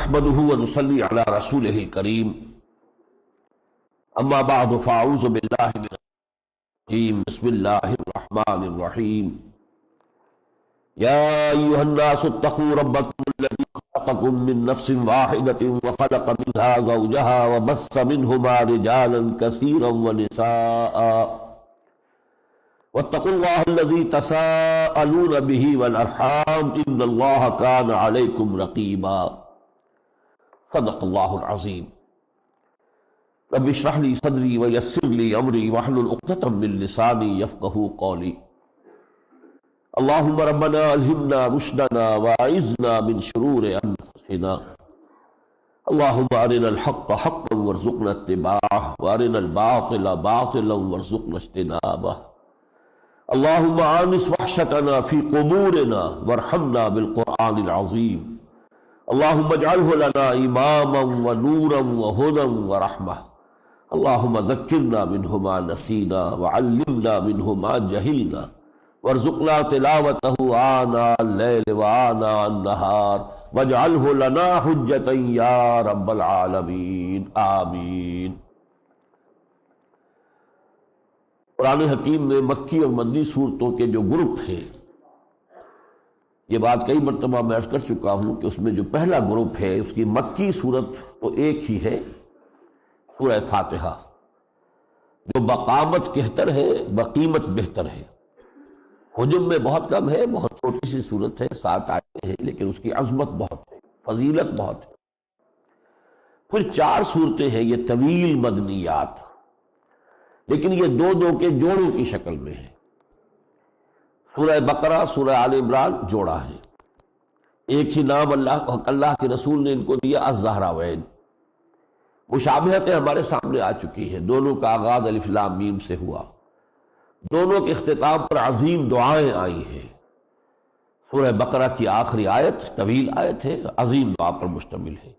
نحمده ونصلي على رسوله الكريم اما بعد فاعوذ بالله من الرجيم بسم الله الرحمن الرحيم يا ايها الناس اتقوا ربكم الذي خلقكم من نفس واحدة وخلق منها زوجها وبث منهما رجالا كثيرا ونساء واتقوا الله الذي تساءلون به والارحام ان الله كان عليكم رقيبا صدق اللہ العظیم رب اشرح لي صدری ویسر لي امری واحلل عقدۃ من لسانی یفقهوا قولی اللهم ربنا الہمنا رشدنا واعذنا من شرور انفسنا اللهم ارنا الحق حقا وارزقنا اتباعه وارنا الباطل باطلا وارزقنا اجتنابه اللهم آنس وحشتنا في قبورنا وارحمنا بالقرآن العظيم اللهم اجعله لنا اماما ونورا وهدى ورحمة اللهم ذكرنا منه ما نسينا وعلمنا منه ما جهلنا وارزقنا تلاوته آناء الليل وآناء النهار واجعله لنا حجة يا رب العالمين آمين۔ قرآن حکیم میں مکی اور مدنی صورتوں کے جو گروپ ہیں، یہ بات کئی مرتبہ میں عرض کر چکا ہوں کہ اس میں جو پہلا گروپ ہے اس کی مکی صورت تو ایک ہی ہے، سورہ فاتحہ، جو بقامت کہتر ہے بقیمت بہتر ہے۔ حجم میں بہت کم ہے، بہت چھوٹی سی صورت ہے، 7 آیتیں ہیں، لیکن اس کی عظمت بہت ہے، فضیلت بہت ہے۔ پھر 4 صورتیں ہیں یہ طویل مدنیات، لیکن یہ دو کے جوڑوں کی شکل میں ہے۔ سورہ بقرہ، سورہ آل عمران جوڑا ہے، ایک ہی نام اللہ کے رسول نے ان کو دیا الزہراوین۔ مشابہتیں ہمارے سامنے آ چکی ہیں، دونوں کا آغاز الف لام میم سے ہوا، دونوں کے اختتام پر عظیم دعائیں آئی ہیں۔ سورہ بقرہ کی آخری آیت طویل آیت ہے، عظیم دعا پر مشتمل ہے۔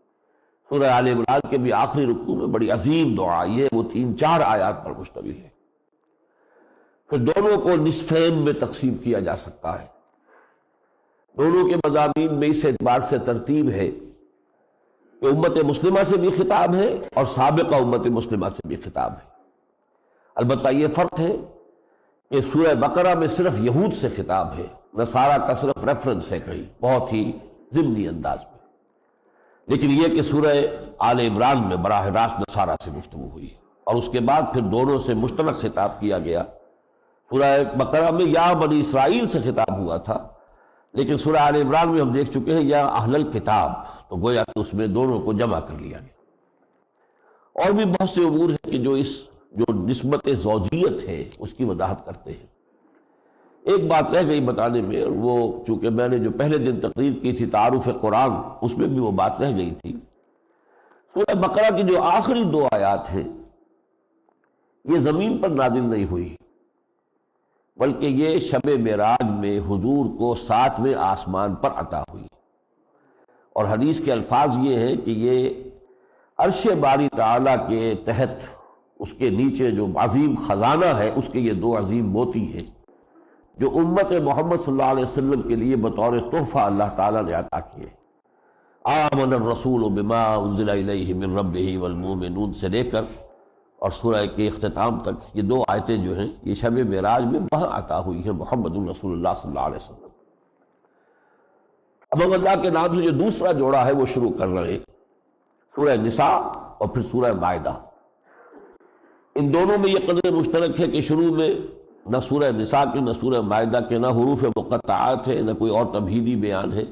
سورہ آل عمران کے بھی آخری رکوع میں بڑی عظیم دعا آئی ہے، وہ 3-4 آیات پر مشتمل ہے۔ پھر دونوں کو نصفین میں تقسیم کیا جا سکتا ہے۔ دونوں کے مضامین میں اس اعتبار سے ترتیب ہے کہ امت مسلمہ سے بھی خطاب ہے اور سابقہ امت مسلمہ سے بھی خطاب ہے۔ البتہ یہ فرق ہے کہ سورہ بقرہ میں صرف یہود سے خطاب ہے، نصارہ کا صرف ریفرنس ہے کہیں بہت ہی ضمنی انداز میں، لیکن یہ کہ سورہ آل عمران میں براہ راست نصارہ سے گفتگو ہوئی اور اس کے بعد پھر دونوں سے مشترک خطاب کیا گیا۔ سورہ بقرہ میں یا بنی اسرائیل سے خطاب ہوا تھا، لیکن سورہ آل عمران میں ہم دیکھ چکے ہیں یا اہل الکتاب، تو گویا کہ اس میں دونوں کو جمع کر لیا گیا۔ اور بھی بہت سے امور ہیں کہ جو نسبت زوجیت ہے اس کی وضاحت کرتے ہیں۔ ایک بات رہ گئی بتانے میں، اور وہ چونکہ میں نے جو پہلے دن تقریر کی تھی تعارف قرآن، اس میں بھی وہ بات رہ گئی تھی۔ سورہ بقرہ کی جو آخری 2 آیات ہیں یہ زمین پر نازل نہیں ہوئی، بلکہ یہ شب معراج میں حضور کو 7ویں آسمان پر عطا ہوئی، اور حدیث کے الفاظ یہ ہیں کہ یہ عرش باری تعالیٰ کے تحت اس کے نیچے جو عظیم خزانہ ہے اس کے یہ 2 عظیم موتی ہیں جو امت محمد صلی اللہ علیہ وسلم کے لیے بطور تحفہ اللہ تعالیٰ نے عطا کیے۔ آمن الرسول بما انزل الیہ من ربہ والمؤمنون سے لے کر اور سورہ کے اختتام تک یہ 2 آیتیں جو ہیں یہ شب معراج میں وہاں عطا ہوئی ہیں محمد رسول اللہ صلی اللہ علیہ وسلم۔ اب ہم اللہ کے نام سے جو دوسرا جوڑا ہے وہ شروع کر رہے ہیں، سورہ نساء اور پھر سورہ مائدہ۔ ان دونوں میں یہ قدر مشترک ہے کہ شروع میں نہ سورہ نساء کے نہ سورہ مائدہ کے نہ حروف مقطعات ہے، نہ کوئی اور تمہیدی بیان ہے،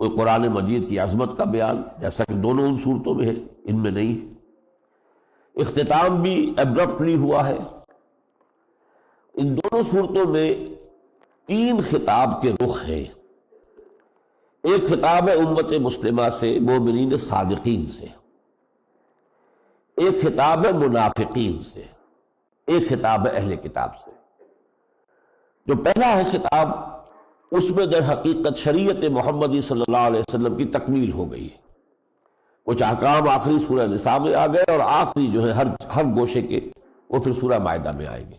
کوئی قرآن مجید کی عظمت کا بیان جیسا کہ دونوں ان صورتوں میں ہے، ان میں نہیں ہے۔ اختتام بھی ایبرپٹلی ہوا ہے۔ ان دونوں صورتوں میں 3 خطاب کے رخ ہیں۔ ایک خطاب ہے امت مسلمہ سے، مومنین صادقین سے، ایک خطاب ہے منافقین سے، ایک خطاب ہے اہل کتاب سے۔ جو پہلا ہے خطاب، اس میں در حقیقت شریعت محمدی صلی اللہ علیہ وسلم کی تکمیل ہو گئی ہے۔ کچھ احکام آخری سورہ نساء میں آ گئے اور آخری جو ہے ہر گوشے کے وہ پھر سورہ مائدہ میں آئیں گے۔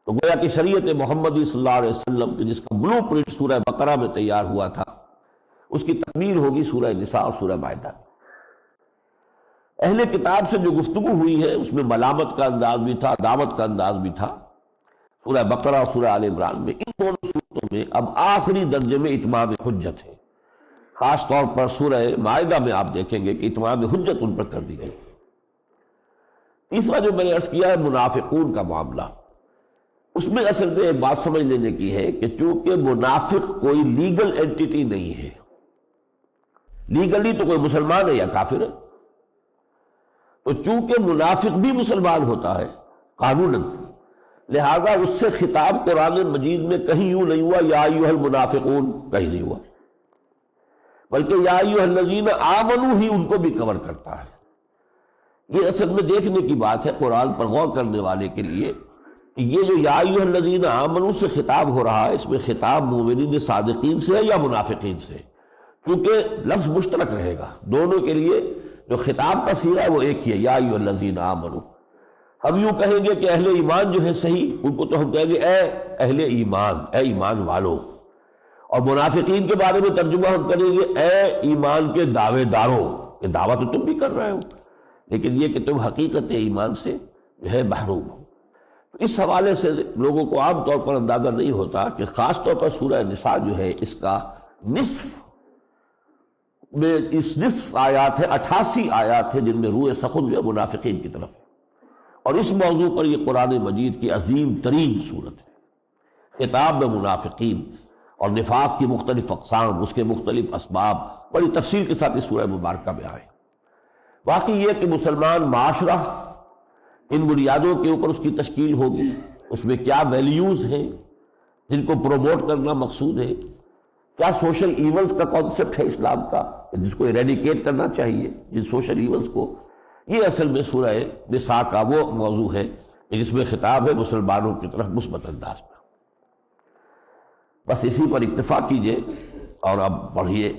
تو گویا کہ شریعت محمدی صلی اللہ علیہ وسلم جس کا بلو پرنٹ سورہ بقرہ میں تیار ہوا تھا، اس کی تکمیل ہوگی سورہ نساء اور سورہ مائدہ میں۔ اہل کتاب سے جو گفتگو ہوئی ہے اس میں ملامت کا انداز بھی تھا، دعوت کا انداز بھی تھا سورہ بقرہ اور سورہ آل عمران میں۔ ان دونوں صورتوں میں اب آخری درجے میں اتمام حجت ہے، خاص طور پر سورہ مائدہ میں آپ دیکھیں گے کہ اتمام حجت ان پر کر دی گئی۔ تیسرا جو میں نے عرض کیا ہے منافقون کا معاملہ، اس میں اصل میں ایک بات سمجھ لینے کی ہے کہ چونکہ منافق کوئی لیگل اینٹیٹی نہیں ہے، لیگلی تو کوئی مسلمان ہے یا کافر ہے، تو چونکہ منافق بھی مسلمان ہوتا ہے قانوناً، لہذا اس سے خطاب قرآن مجید میں کہیں یوں نہیں ہوا یا ایھا المنافقون، کہیں نہیں ہوا، بلکہ یا ایھا الذین آمنوا ہی ان کو بھی کور کرتا ہے۔ یہ اصل میں دیکھنے کی بات ہے قرآن پر غور کرنے والے کے لیے کہ یہ جو یا ایھا الذین آمنوا سے خطاب ہو رہا ہے، اس میں خطاب مومنین صادقین سے ہے یا منافقین سے، کیونکہ لفظ مشترک رہے گا دونوں کے لیے۔ جو خطاب کا صیغہ ہے وہ ایک ہی ہے، یا ایھا الذین آمنوا۔ ہم یوں کہیں گے کہ اہل ایمان جو ہے صحیح، ان کو تو ہم کہیں گے اے اہل ایمان، اے ایمان والو، اور منافقین کے بارے میں ترجمہ ہم کریں گے اے ایمان کے دعوے داروں، کہ دعویٰ تو تم بھی کر رہے ہو لیکن یہ کہ تم حقیقت ایمان سے جو ہے محروم ہو۔ اس حوالے سے لوگوں کو عام طور پر اندازہ نہیں ہوتا کہ خاص طور پر سورہ نساء جو ہے اس کا نصف میں، اس نصف آیات ہے 88 آیات ہے جن میں روح سخن جو ہے منافقین کی طرف ہے، اور اس موضوع پر یہ قرآن مجید کی عظیم ترین صورت ہے۔ خطاب میں منافقین اور نفاق کی مختلف اقسام، اس کے مختلف اسباب بڑی تفصیل کے ساتھ اس سورہ مبارکہ میں آئے۔ باقی یہ کہ مسلمان معاشرہ ان بنیادوں کے اوپر اس کی تشکیل ہوگی، اس میں کیا ویلیوز ہیں جن کو پروموٹ کرنا مقصود ہے، کیا سوشل ایونز کا کانسیپٹ ہے اسلام کا جس کو ایریڈیکیٹ کرنا چاہیے، جن سوشل ایونز کو، یہ اصل میں سورہ نساء کا وہ موضوع ہے جس میں خطاب ہے مسلمانوں کی طرف مثبت انداز میں۔ بس اسی پر اکتفا کیجئے اور اب پڑھیے۔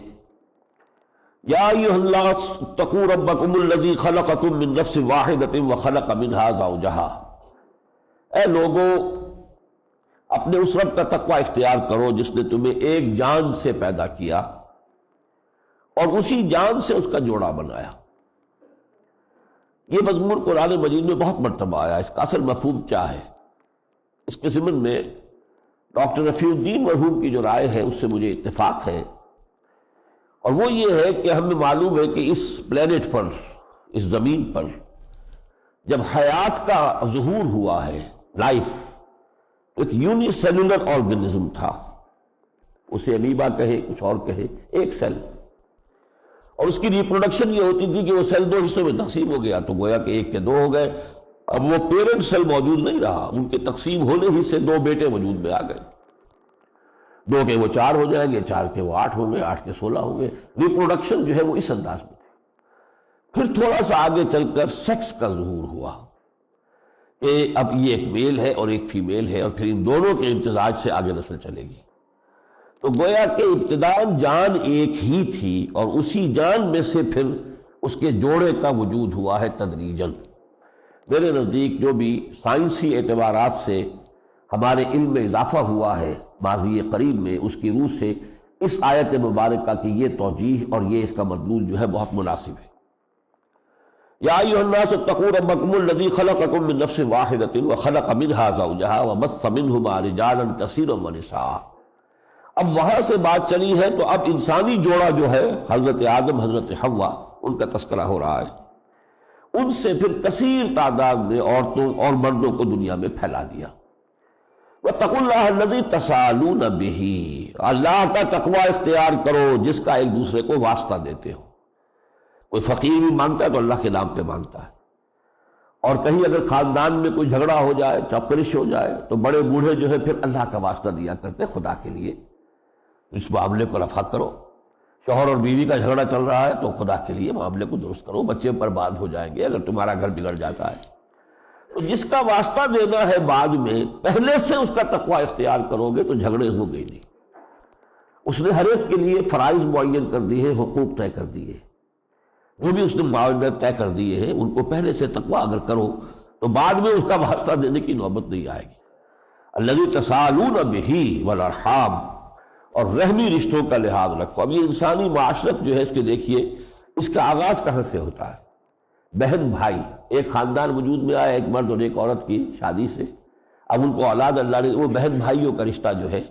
یا ایھا الناس اتقوا ربکم الذی خلقکم من نفس واحدۃ وخلق منھا زوجھا، اے لوگو اپنے اس رب کا تقوی اختیار کرو جس نے تمہیں ایک جان سے پیدا کیا اور اسی جان سے اس کا جوڑا بنایا۔ یہ مضمون قرآن مجید میں بہت مرتبہ آیا، اس کا اصل مفہوم کیا ہے؟ اس کے ضمن میں ڈاکٹر رفیع الدین مرحوم کی جو رائے ہے اس سے مجھے اتفاق ہے، اور وہ یہ ہے کہ ہمیں معلوم ہے کہ اس پلینٹ پر، اس زمین پر جب حیات کا ظہور ہوا ہے، لائف ایک یونی سیلولر آرگنزم تھا، اسے امیبا کہے کچھ اور کہے، ایک سیل، اور اس کی ریپروڈکشن یہ ہوتی تھی کہ وہ سیل دو حصوں میں تقسیم ہو گیا تو گویا کہ ایک کے دو ہو گئے، اب وہ پیرنٹ سیل موجود نہیں رہا، ان کے تقسیم ہونے ہی سے دو بیٹے وجود میں آ گئے، دو کے وہ 4 ہو جائیں گے، 4 کے وہ 8 ہوں گے، 8 کے 16 ہوں گے۔ ریپروڈکشن جو ہے وہ اس انداز میں تھی۔ پھر تھوڑا سا آگے چل کر سیکس کا ظہور ہوا کہ اب یہ ایک میل ہے اور ایک فیمیل ہے، اور پھر ان دونوں کے امتزاج سے آگے نسل چلے گی، تو گویا کہ ابتداءً جان ایک ہی تھی اور اسی جان میں سے پھر اس کے جوڑے کا وجود ہوا ہے تدریجاً۔ میرے نزدیک جو بھی سائنسی اعتبارات سے ہمارے علم میں اضافہ ہوا ہے ماضی قریب میں، اس کی روح سے اس آیت مبارکہ کی یہ توجیہ اور یہ اس کا مدلول جو ہے بہت مناسب ہے۔ یا ایھا الناس اتقوا ربکم الذی خلقکم من نفس واحدۃ وخلق منھا زوجھا وبث منھما رجالا کثیرا ونساء۔ اب وہاں سے بات چلی ہے تو اب انسانی جوڑا جو ہے حضرت آدم حضرت حوا، ان کا تذکرہ ہو رہا ہے، ان سے پھر کثیر تعداد میں عورتوں اور مردوں کو دنیا میں پھیلا دیا۔ واتقوا اللہ الذی تساءلون بہ، اللہ کا تقوی اختیار کرو جس کا ایک دوسرے کو واسطہ دیتے ہو۔ کوئی فقیر بھی مانگتا ہے تو اللہ کے نام پہ مانگتا ہے، اور کہیں اگر خاندان میں کوئی جھگڑا ہو جائے، چپرش ہو جائے، تو بڑے بوڑھے جو ہے پھر اللہ کا واسطہ دیا کرتے خدا کے لیے، اس معاملے کو رفع کرو۔ شوہر اور بیوی کا جھگڑا چل رہا ہے تو خدا کے لیے معاملے کو درست کرو، بچے برباد ہو جائیں گے اگر تمہارا گھر بگڑ جاتا ہے۔ تو جس کا واسطہ دینا ہے بعد میں، پہلے سے اس کا تقوی اختیار کرو گے تو جھگڑے ہو گئے نہیں۔ اس نے ہر ایک کے لیے فرائض معین کر دیے، حقوق طے کر دیے، جو بھی اس نے معاہدات طے کر دیے ہیں ان کو پہلے سے تقوی اگر کرو تو بعد میں اس کا واسطہ دینے کی نوبت نہیں آئے گی۔ الذی تساءلون بہ والارحام، اور رحمی رشتوں کا لحاظ رکھو۔ اب یہ انسانی معاشرت جو ہے اس کے دیکھیے اس کا آغاز کہاں سے ہوتا ہے؟ بہن بھائی، ایک خاندان وجود میں آیا، ایک مرد اور ایک عورت کی شادی سے، اب ان کو اولاد اللہ نے، وہ بہن بھائیوں کا رشتہ جو ہے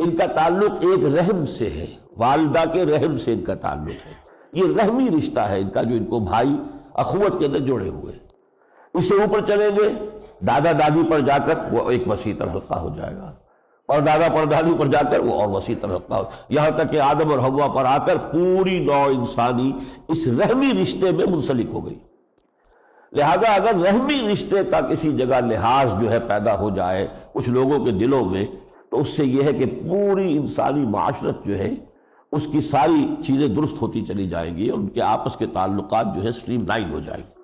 ان کا تعلق ایک رحم سے ہے، والدہ کے رحم سے ان کا تعلق ہے، یہ رحمی رشتہ ہے ان کا جو ان کو بھائی اخوت کے اندر جوڑے ہوئے ہیں۔ اس سے اوپر چلیں گے دادا دادی پر جا کر وہ ایک وسیع تفرقہ ہو جائے گا، اور دادا پر دادی پر جا کر وہ اور وسیع تفرقہ ہو، یہاں تک کہ آدم اور حوا پر آ کر پوری نوع انسانی اس رحمی رشتے میں منسلک ہو گئی۔ لہذا اگر رحمی رشتے کا کسی جگہ لحاظ جو ہے پیدا ہو جائے کچھ لوگوں کے دلوں میں، تو اس سے یہ ہے کہ پوری انسانی معاشرت جو ہے اس کی ساری چیزیں درست ہوتی چلی جائیں گی اور ان کے آپس کے تعلقات جو ہے سٹریم لائن ہو جائیں گے۔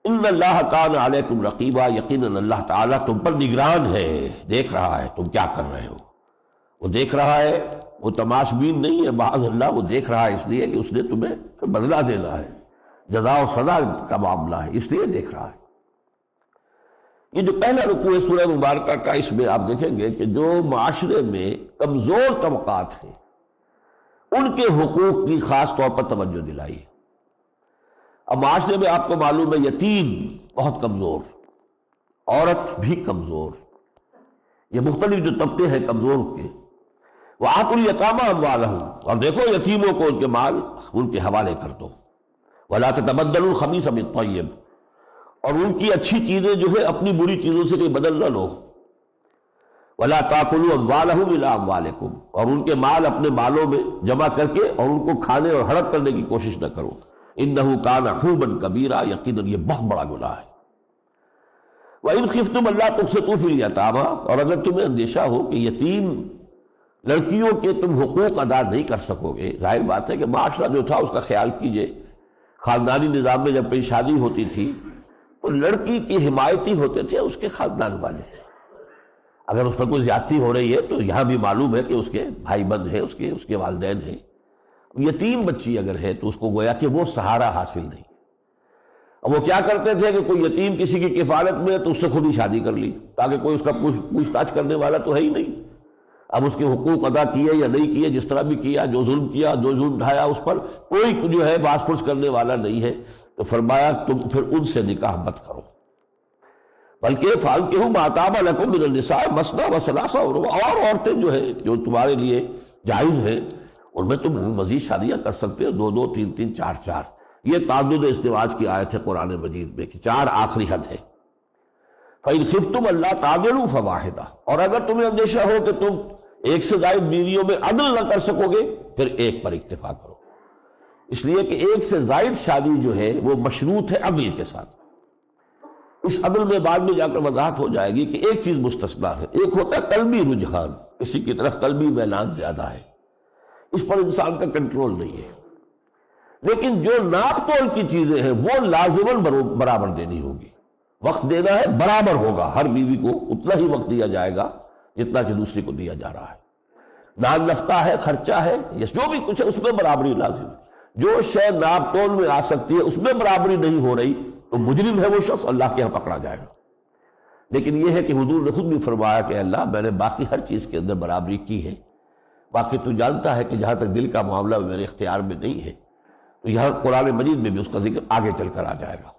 ان اللہ کان علیکم رقیبا، یقیناً اللہ تعالیٰ تم پر نگران ہے، دیکھ رہا ہے تم کیا کر رہے ہو۔ وہ دیکھ رہا ہے، وہ تماش بین نہیں ہے، معاذ اللہ، وہ دیکھ رہا ہے اس لیے کہ اس نے تمہیں بدلہ دینا ہے، جزا و سزا کا معاملہ ہے، اس لیے دیکھ رہا ہے۔ یہ جو پہلا رکوع ہے سورہ مبارکہ کا، اس میں آپ دیکھیں گے کہ جو معاشرے میں کمزور طبقات ہیں ان کے حقوق کی خاص طور پر توجہ دلائی۔ اب معاشرے میں آپ کو معلوم ہے یتیم بہت کمزور، عورت بھی کمزور، یہ مختلف جو طبقے ہیں کمزور کے، وَآتُوا الْيَتَامَىٰ أَمْوَالَهُمْ، اور دیکھو یتیموں کو ان کے مال ان کے حوالے کر دو، وَلَا تَتَبَدَّلُوا الْخَبِيثَ بِالطَّيِّبِ، اور ان کی اچھی چیزیں جو ہے اپنی بری چیزوں سے کوئی بدل نہ لو، وَلَا تَأْكُلُوا أَمْوَالَهُمْ إِلَىٰ أَمْوَالِكُمْ، اور ان کے مال اپنے مالوں میں جمع کر کے اور ان کو کھانے اور ہڑپ کرنے کی کوشش نہ کرو، إِنَّهُ كَانَ حُوبًا كَبِيرًا، یقیناً یہ بہت بڑا گناہ ہے۔ وَإِنْ خِفْتُمْ أَلَّا تُقْسِطُوا فِي الْيَتَامَىٰ، اور اگر تمہیں اندیشہ ہو کہ یتیم لڑکیوں کے تم حقوق ادا نہیں کر سکو گے، ظاہر بات ہے کہ معاشرہ جو تھا اس کا خیال کیجئے، خاندانی نظام میں جب کہیں شادی ہوتی تھی تو لڑکی کی حمایتی ہوتے تھے اس کے خاندان والے، اگر اس پر کوئی زیادتی ہو رہی ہے تو یہاں بھی معلوم ہے کہ اس کے بھائی بند ہیں، اس کے والدین ہیں، یتیم بچی اگر ہے تو اس کو گویا کہ وہ سہارا حاصل نہیں۔ اب وہ کیا کرتے تھے کہ کوئی یتیم کسی کی کفالت میں ہے تو اس سے خود ہی شادی کر لی، تاکہ کوئی اس کا پوچھ تاچھ کرنے والا تو ہے ہی نہیں، اب اس کے حقوق ادا کیے یا نہیں کیے، جس طرح بھی کیا، جو ظلم کیا، جو ظلم ڈھایا، اس پر کوئی جو ہے باس پرس کرنے والا نہیں ہے، تو فرمایا تم پھر ان سے نکاح مت کرو، بلکہ فانکحوا ما طاب لکم من النساء مثنی وثلاث، اور عورتیں جو ہے جو تمہارے لیے جائز ہیں ان میں تم مزید شادیاں کر سکتے ہو، دو دو تین تین چار چار، یہ تعدد ازدواج کی آیت ہے قرآن مجید میں کہ چار آخری حد ہے۔ فَإِنْ خِفْتُمْ أَلَّا تَعْدِلُوا فَوَاحِدَةً، اور اگر تمہیں اندیشہ ہو کہ تم ایک سے زائد بیویوں میں عدل نہ کر سکو گے پھر ایک پر اکتفا کرو، اس لیے کہ ایک سے زائد شادی جو ہے وہ مشروط ہے عدل کے ساتھ۔ اس عدل میں بعد میں جا کر وضاحت ہو جائے گی کہ ایک چیز مستثنا ہے، ایک ہوتا ہے قلبی رجحان، کسی کی طرف قلبی میلان زیادہ ہے، اس پر انسان کا کنٹرول نہیں ہے، لیکن جو ناپ تول کی چیزیں ہیں وہ لازماً برابر دینی ہوگی، وقت دینا ہے برابر ہوگا، ہر بیوی کو اتنا ہی وقت دیا جائے گا جتنا کہ دوسری کو دیا جا رہا ہے، نان نفقہ ہے، خرچہ ہے، یا جو بھی کچھ ہے اس میں برابری لازم ہے۔ جو شے ناپ تول میں آ سکتی ہے اس میں برابری نہیں ہو رہی تو مجرم ہے وہ شخص، اللہ کے یہاں پکڑا جائے گا۔ لیکن یہ ہے کہ حضور نے خود بھی فرمایا کہ اللہ میں نے باقی ہر چیز کے اندر برابری کی ہے، باقی تو جانتا ہے کہ جہاں تک دل کا معاملہ میرے اختیار میں نہیں ہے، تو یہاں قرآن مجید میں بھی اس کا ذکر آگے چل کر آ جائے گا۔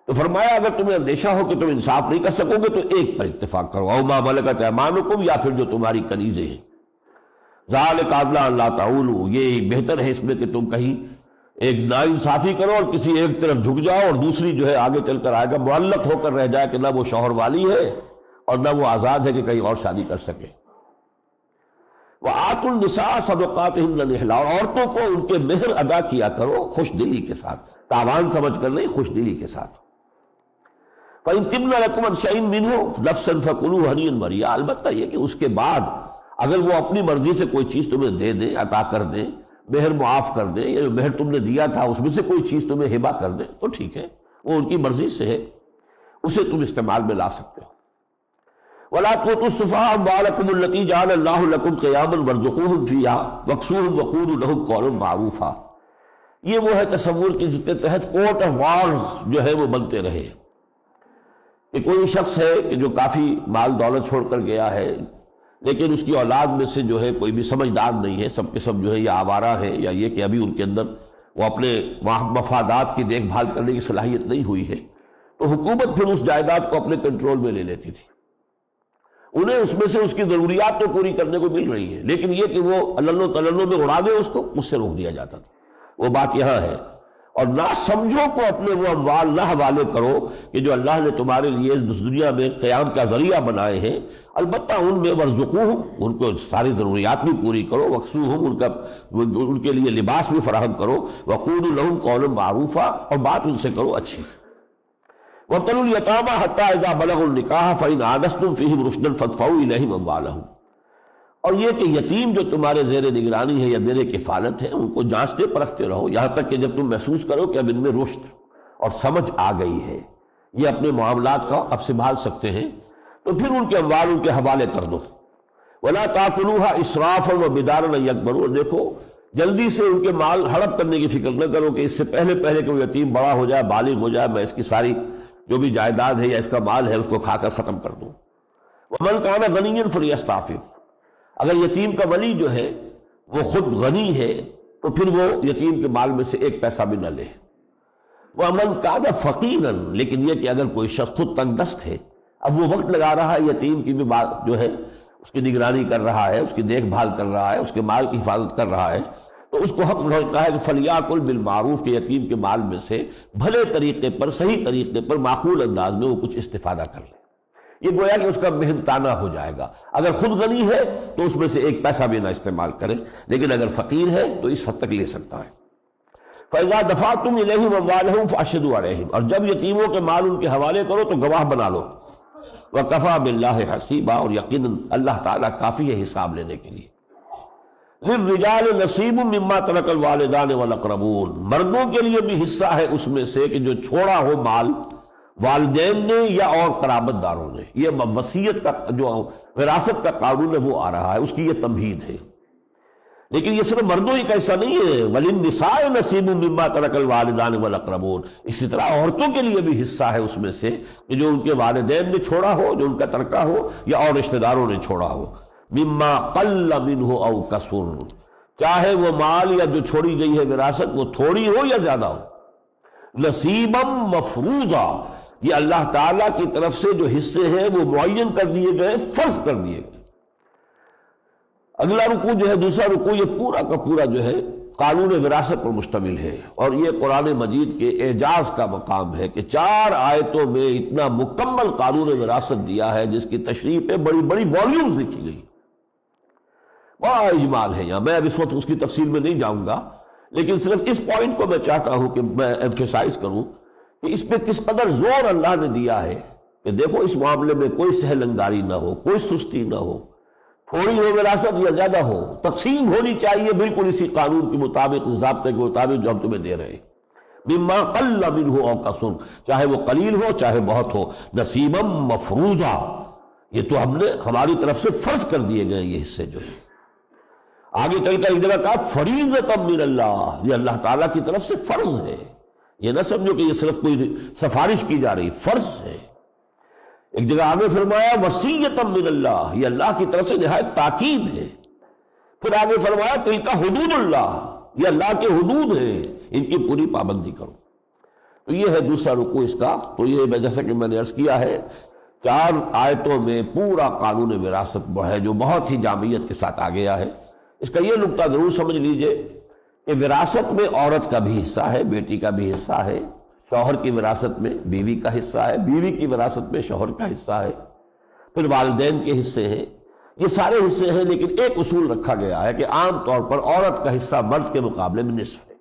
تو فرمایا اگر تمہیں اندیشہ ہو کہ تم انصاف نہیں کر سکو گے تو ایک پر اتفاق کرو، او ما ملکت ایمانکم، یا پھر جو تمہاری کنیزیں ہیں، ذالک ادنی الا تعولوا، یہ بہتر ہے اس میں کہ تم کہیں ایک ناانصافی کرو اور کسی ایک طرف جھک جاؤ اور دوسری جو ہے آگے چل کر آئے گا معلق ہو کر رہ جائے کہ نہ وہ شوہر والی ہے اور نہ وہ آزاد ہے کہ کہیں اور شادی کر سکے۔ وآتوا النساء صدقاتهن نحلا، اور عورتوں کو ان کے مہر ادا کیا کرو خوش دلی کے ساتھ، تاوان سمجھ کر نہیں، خوش دلی کے ساتھ۔ فإن طبن لكم عن شيء منه نفسا فكلوه هنيئا مريئا، البتہ یہ کہ اس کے بعد اگر وہ اپنی مرضی سے کوئی چیز تمہیں دے دیں، عطا کر دیں، مہر معاف کر دیں، یا جو مہر تم نے دیا تھا اس میں سے کوئی چیز تمہیں ہبہ کر دیں تو ٹھیک ہے، وہ ان کی مرضی سے ہے، اسے تم استعمال میں لا سکتے ہو۔ وَلَا تُؤْتُوا السُّفَهَاءَ أَمْوَالَكُمُ الَّتِي جَعَلَ اللَّهُ لَكُمْ قِيَامًا وَارْزُقُوهُمْ فِيهَا وَاكْسُوهُمْ وَقُولُوا لَهُمْ قَوْلًا مَّعْرُوفًا، یہ وہ ہے تصور کہ جس کے تحت کوٹ آف وارز جو ہے وہ بنتے رہے، کہ کوئی شخص ہے کہ جو کافی مال دولت چھوڑ کر گیا ہے، لیکن اس کی اولاد میں سے جو ہے کوئی بھی سمجھدار نہیں ہے، سب کے سب جو ہے یا آوارہ ہے، یا یہ کہ ابھی ان کے اندر وہ اپنے مفادات کی دیکھ بھال کرنے کی صلاحیت نہیں ہوئی ہے، تو حکومت پھر اس جائیداد کو اپنے کنٹرول میں لے لیتی تھی۔ انہیں اس میں سے اس کی ضروریات تو پوری کرنے کو مل رہی ہے، لیکن یہ کہ وہ اللہ تلنو میں اڑا دے اس کو، اس سے روک دیا جاتا تھا۔ وہ بات یہاں ہے۔ اور نہ سمجھو کو اپنے وہ اموال نہ حوالے کرو کہ جو اللہ نے تمہارے لیے اس دنیا میں قیام کا ذریعہ بنائے ہیں، البتہ ان میں ورزقوہم، ان کو ساری ضروریات بھی پوری کرو، وکسوہم، ان کے لیے لباس بھی فراہم کرو، وقولوا لہم قولا معروفا، اور بات ان سے کرو اچھی۔ وَابْتَلُوا الْيَتَامَىٰ حَتَّىٰ إِذَا بَلَغُوا النِّكَاحَ فَإِنْ آنَسْتُمْ فِيهِمْ رُشْدًا فَادْفَعُوا إِلَيْهِمْ أَمْوَالَهُمْ۔ اور یہ کہ یتیم جو تمہارے زیر نگرانی ہے یا زیر کفالت ہے، ان کو جانچتے پرکھتے رہو یہاں تک کہ جب تم محسوس کرو کہ اب ان میں رشد اور سمجھ آ گئی ہے، یہ اپنے معاملات کا اب سنبھال سکتے ہیں، تو پھر ان کے اموال ان کے حوالے کر دو۔ وَلَا تَأْكُلُوهَا إِسْرَافًا وَبِدَارًا أَن يَكْبَرُوا، دیکھو جلدی سے ان کے مال ہڑپ کرنے کی فکر نہ کرو کہ اس سے پہلے کہ وہ یتیم بڑا ہو جائے، بالغ ہو جائے، میں اس کی ساری جو بھی جائیداد ہے یا اس کا مال ہے اس کو کھا کر ختم کر دوں۔ وَمَنْ كَانَ غَنِيًّا فَلْيَسْتَعْفِفْ، اگر یتیم کا ولی جو ہے وہ خود غنی ہے تو پھر وہ یتیم کے مال میں سے ایک پیسہ بھی نہ لے۔ وَمَنْ كَانَ فَقِيرًا، لیکن یہ کہ اگر کوئی شخص خود تنگ دست ہے، اب وہ وقت لگا رہا ہے یتیم کی بھی بات جو ہے اس کی نگرانی کر رہا ہے، اس کی دیکھ بھال کر رہا ہے، اس کے مال کی حفاظت کر رہا ہے، تو اس کو حق ہوتا ہے کہ فَلْيَأْكُلْ بِالْمَعْرُوفِ، کہ یتیم کے مال میں سے بھلے طریقے پر، صحیح طریقے پر، معقول انداز میں وہ کچھ استفادہ کر لے۔ یہ گویا کہ اس کا محنتانہ ہو جائے گا۔ اگر خود غنی ہے تو اس میں سے ایک پیسہ بھی نہ استعمال کرے، لیکن اگر فقیر ہے تو اس حد تک لے سکتا ہے۔ فَإِذَا دَفَعْتُمْ إِلَيْهِمْ أَمْوَالَهُمْ فَأَشْهِدُوا عَلَيْهِمْ، اور جب یتیموں کے مال ان کے حوالے کرو تو گواہ بنا لو۔ وَكَفَىٰ بِاللَّهِ حَسِيبًا، اور یقیناً اللہ تعالیٰ کافی ہے حساب لینے کے لیے۔ لِلرِّجَالِ نَصِيبٌ مِّمَّا تَرَكَ الْوَالِدَانِ وَالْأَقْرَبُونَ، مردوں کے لیے بھی حصہ ہے اس میں سے کہ جو چھوڑا ہو مال والدین نے یا اور قرابت داروں نے۔ یہ وصیت کا جو وراثت کا قانون ہے وہ آ رہا ہے، اس کی یہ تمہید ہے۔ لیکن یہ صرف مردوں ہی کا حصہ نہیں ہے، وَلِلنِّسَاءِ نَصِيبٌ مِّمَّا تَرَكَ الْوَالِدَانِ وَالْأَقْرَبُونَ، اسی طرح عورتوں کے لیے بھی حصہ ہے اس میں سے کہ جو ان کے والدین نے چھوڑا ہو، جو ان کا ترکہ ہو یا اور رشتہ داروں نے چھوڑا ہو۔ مِمَّا قَلَّ مِنْهُ أَوْ كَثُرَ، چاہے وہ مال یا جو چھوڑی گئی ہے وراثت وہ تھوڑی ہو یا زیادہ ہو۔ نصیبا مفروضا، یہ اللہ تعالیٰ کی طرف سے جو حصے ہیں وہ معین کر دیے گئے، فرض کر دیے گئے۔ اگلا رکوع جو ہے، دوسرا رکوع، یہ پورا کا پورا جو ہے قانون وراثت پر مشتمل ہے، اور یہ قرآن مجید کے اعجاز کا مقام ہے کہ 4 آیتوں میں اتنا مکمل قانون وراثت دیا ہے جس کی تشریح پہ بڑی بڑی والیومز لکھی گئی، بڑا اجمال ہے یہاں۔ میں اب اس وقت اس کی تفصیل میں نہیں جاؤں گا، لیکن صرف اس پوائنٹ کو میں چاہتا ہوں کہ میں ایمفیسائز کروں کہ اس پہ کس قدر زور اللہ نے دیا ہے کہ دیکھو اس معاملے میں کوئی سہل انگاری نہ ہو، کوئی سستی نہ ہو، تھوڑی ہو وراثت یا زیادہ ہو، تقسیم ہونی چاہیے بالکل اسی قانون کے مطابق، ضابطے کے مطابق جو ہم تمہیں دے رہے ہیں۔ مما قل منہ او کثر، چاہے وہ قلیل ہو چاہے بہت ہو، نصیبا مفروضا، یہ تو ہم نے ہماری طرف سے فرض کر دیے گئے یہ حصے جو ہے۔ آگے چل کر ایک جگہ کہا فریضۃ من اللہ، یہ اللہ تعالیٰ کی طرف سے فرض ہے، یہ نہ سمجھو کہ یہ صرف کوئی سفارش کی جا رہی، فرض ہے۔ ایک جگہ آگے فرمایا وصیۃ من اللہ، یہ اللہ کی طرف سے نہایت تاکید ہے۔ پھر آگے فرمایا تلک حدود اللہ، یہ اللہ کے حدود ہیں، ان کی پوری پابندی کرو۔ تو یہ ہے دوسرا رکوع اس کا۔ تو یہ جیسا کہ میں نے عرض کیا ہے 4 آیتوں میں پورا قانون وراثت ہے جو بہت ہی جامعیت کے ساتھ آ گیا ہے۔ اس کا یہ نقطہ ضرور سمجھ لیجئے کہ وراثت میں عورت کا بھی حصہ ہے، بیٹی کا بھی حصہ ہے، شوہر کی وراثت میں بیوی کا حصہ ہے، بیوی کی وراثت میں شوہر کا حصہ ہے، پھر والدین کے حصے ہیں، یہ سارے حصے ہیں، لیکن ایک اصول رکھا گیا ہے کہ عام طور پر عورت کا حصہ مرد کے مقابلے میں نصف ہے۔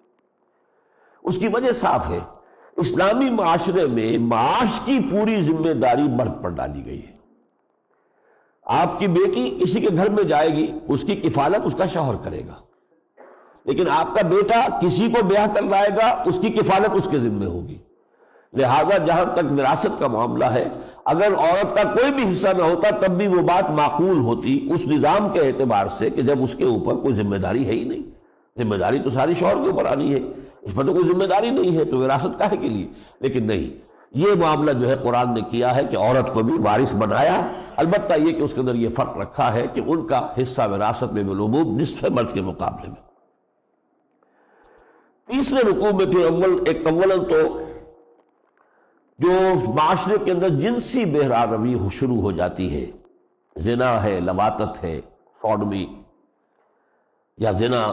اس کی وجہ صاف ہے، اسلامی معاشرے میں معاش کی پوری ذمہ داری مرد پر ڈالی گئی ہے۔ آپ کی بیٹی کسی کے گھر میں جائے گی، اس کی کفالت اس کا شوہر کرے گا، لیکن آپ کا بیٹا کسی کو بیاہ کر لائے گا، اس کی کفالت اس کے ذمہ ہوگی۔ لہذا جہاں تک وراثت کا معاملہ ہے، اگر عورت کا کوئی بھی حصہ نہ ہوتا تب بھی وہ بات معقول ہوتی اس نظام کے اعتبار سے کہ جب اس کے اوپر کوئی ذمہ داری ہے ہی نہیں، ذمہ داری تو ساری شوہر کے اوپر آنی ہے، اس پر تو کوئی ذمہ داری نہیں ہے، تو وراثت کاہے کے لیے؟ لیکن نہیں، یہ معاملہ جو ہے قرآن نے کیا ہے کہ عورت کو بھی وارث بنایا، البتہ یہ کہ اس کے اندر یہ فرق رکھا ہے کہ ان کا حصہ وراثت میں بالعموم نصف مرد کے مقابلے میں۔ تیسرے رکوع میں پھر اولاً تو جو معاشرے کے اندر جنسی بہرا-روی شروع ہو جاتی ہے، زنا ہے، لواطت ہے، سوڈمی یا زنا،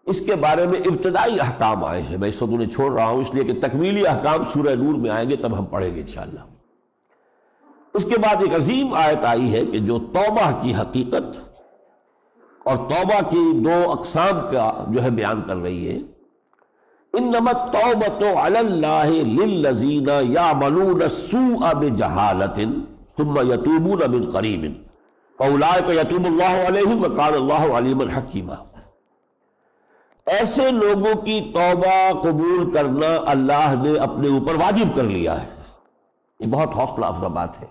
اس کے بارے میں ابتدائی احکام آئے ہیں۔ میں اس وقت انہیں چھوڑ رہا ہوں اس لیے کہ تکمیلی احکام سورہ نور میں آئیں گے، تب ہم پڑھیں گے انشاءاللہ۔ اس کے بعد ایک عظیم آیت آئی ہے کہ جو توبہ کی حقیقت اور توبہ کی دو اقسام کا جو ہے بیان کر رہی ہے۔ انما التوبۃ علی اللہ للذین یعملون السوء بجہالۃ ثم یتوبون من قریب فاولئک یتوب اللہ علیہم وکان اللہ علیما حکیما۔ ایسے لوگوں کی توبہ قبول کرنا اللہ نے اپنے اوپر واجب کر لیا ہے۔ یہ بہت حوصلہ افزا بات ہے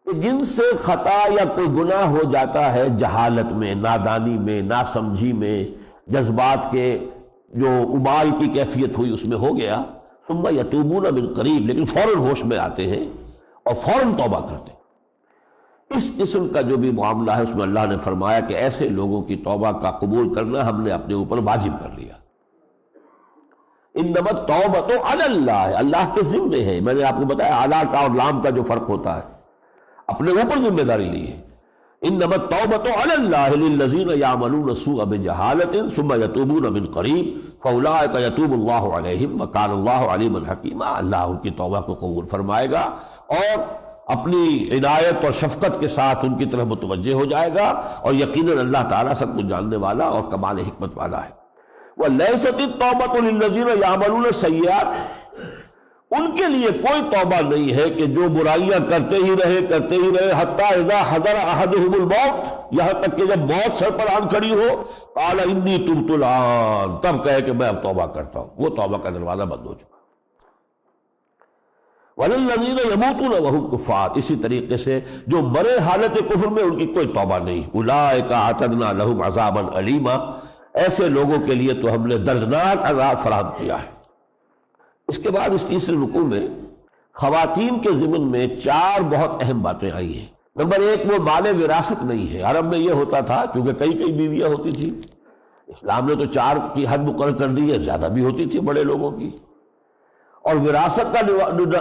کہ جن سے خطا یا کوئی گناہ ہو جاتا ہے جہالت میں، نادانی میں، ناسمجھی میں، جذبات کے جو ابال کی کیفیت ہوئی اس میں ہو گیا، ثم یتوبون من قریب، لیکن فوراً ہوش میں آتے ہیں اور فوراً توبہ کرتے ہیں۔ اس قسم کا جو بھی معاملہ ہے اس میں اللہ نے فرمایا کہ ایسے لوگوں کی توبہ کا قبول کرنا ہم نے اپنے اوپر واجب کر لیا۔ انما التوبۃ علی اللہ، اللہ کے ذمے ہے۔ میں نے آپ کو بتایا اعلیٰ کا اور لام کا جو فرق ہوتا ہے، اپنے اوپر ذمہ داری لی ہے۔ انما التوبۃ علی اللہ للذین یعملون السوء بجہالۃ ثم یتوبون من قریب فاولئک یتوب اللہ علیہم وکان اللہ علیما حکیما۔ اللہ ان کی توبہ کو قبول فرمائے گا اور اپنی عنایت اور شفقت کے ساتھ ان کی طرف متوجہ ہو جائے گا، اور یقیناً اللہ تعالیٰ سب کچھ جاننے والا اور کمال حکمت والا ہے۔ وَلَيْسَتِ التَّوْبَةُ لِلَّذِينَ يَعْمَلُونَ السَّيِّئَاتِ، ان کے لیے کوئی توبہ نہیں ہے کہ جو برائیاں کرتے ہی رہے حتیٰ اذا حضر احدہم الموت، یہاں تک کہ جب موت سر پر آن کھڑی ہو، قال انی تبت الآن، تب کہے کہ میں اب توبہ کرتا ہوں، وہ توبہ کا دروازہ بند ہو چکا۔ وَلِلَّذِينَ يَمُوتُونَ وَهُمْ كُفَّارٌ، اسی طریقے سے جو مرے حالت کفر میں ان کی کوئی توبہ نہیں۔ اولئک اعتدنا لهم عذابا الیما، ایسے لوگوں کے لیے تو ہم نے دردناک عذاب فراہم کیا ہے۔ اس کے بعد اس تیسرے رکوع میں خواتین کے ضمن میں چار بہت اہم باتیں آئی ہیں۔ نمبر ایک، وہ مال وراثت نہیں ہے۔ عرب میں یہ ہوتا تھا کیونکہ کئی بیویاں ہوتی تھی، اسلام نے تو 4 کی حد مقرر کر دی ہے، زیادہ بھی ہوتی تھی بڑے لوگوں کی، اور وراثت کا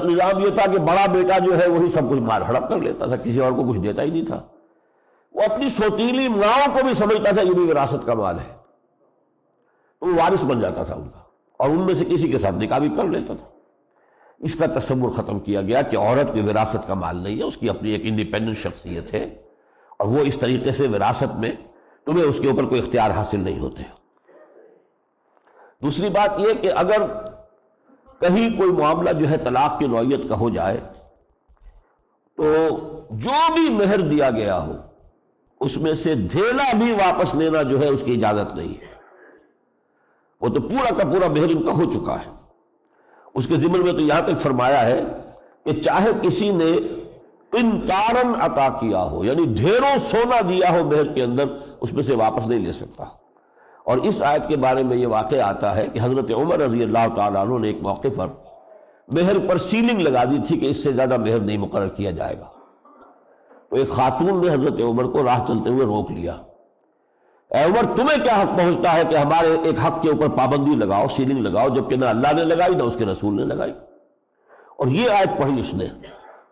نظام یہ تھا کہ بڑا بیٹا جو ہے وہی سب کچھ مال ہڑپ کر لیتا تھا، کسی اور کو کچھ دیتا ہی نہیں تھا۔ وہ اپنی سوتیلی ماؤں کو بھی سمجھتا تھا یہ بھی وراثت کا مال ہے، وہ وارث بن جاتا تھا ان کا، اور ان میں سے کسی کے ساتھ نکاح بھی کر لیتا تھا۔ اس کا تصور ختم کیا گیا کہ عورت کی وراثت کا مال نہیں ہے، اس کی اپنی ایک انڈیپینڈنٹ شخصیت ہے، اور وہ اس طریقے سے وراثت میں تمہیں اس کے اوپر کوئی اختیار حاصل نہیں ہوتے۔ دوسری بات یہ کہ اگر کہیں کوئی معاملہ جو ہے طلاق کی نوعیت کا ہو جائے تو جو بھی مہر دیا گیا ہو اس میں سے دھیلا بھی واپس لینا جو ہے اس کی اجازت نہیں ہے، وہ تو پورا کا پورا مہر ان کا ہو چکا ہے۔ اس کے ضمن میں تو یہاں تک فرمایا ہے کہ چاہے کسی نے قنطارن عطا کیا ہو، یعنی ڈھیروں سونا دیا ہو مہر کے اندر، اس میں سے واپس نہیں لے سکتا۔ اور اس آیت کے بارے میں یہ واقعہ آتا ہے کہ حضرت عمر رضی اللہ تعالیٰ عنہ نے ایک موقع پر مہر پر سیلنگ لگا دی تھی کہ اس سے زیادہ مہر نہیں مقرر کیا جائے گا۔ تو ایک خاتون نے حضرت عمر کو راہ چلتے ہوئے روک لیا، اے عمر تمہیں کیا حق پہنچتا ہے کہ ہمارے ایک حق کے اوپر پابندی لگاؤ، سیلنگ لگاؤ، جبکہ نہ اللہ نے لگائی نہ اس کے رسول نے لگائی۔ اور یہ آیت پڑھی اس نے،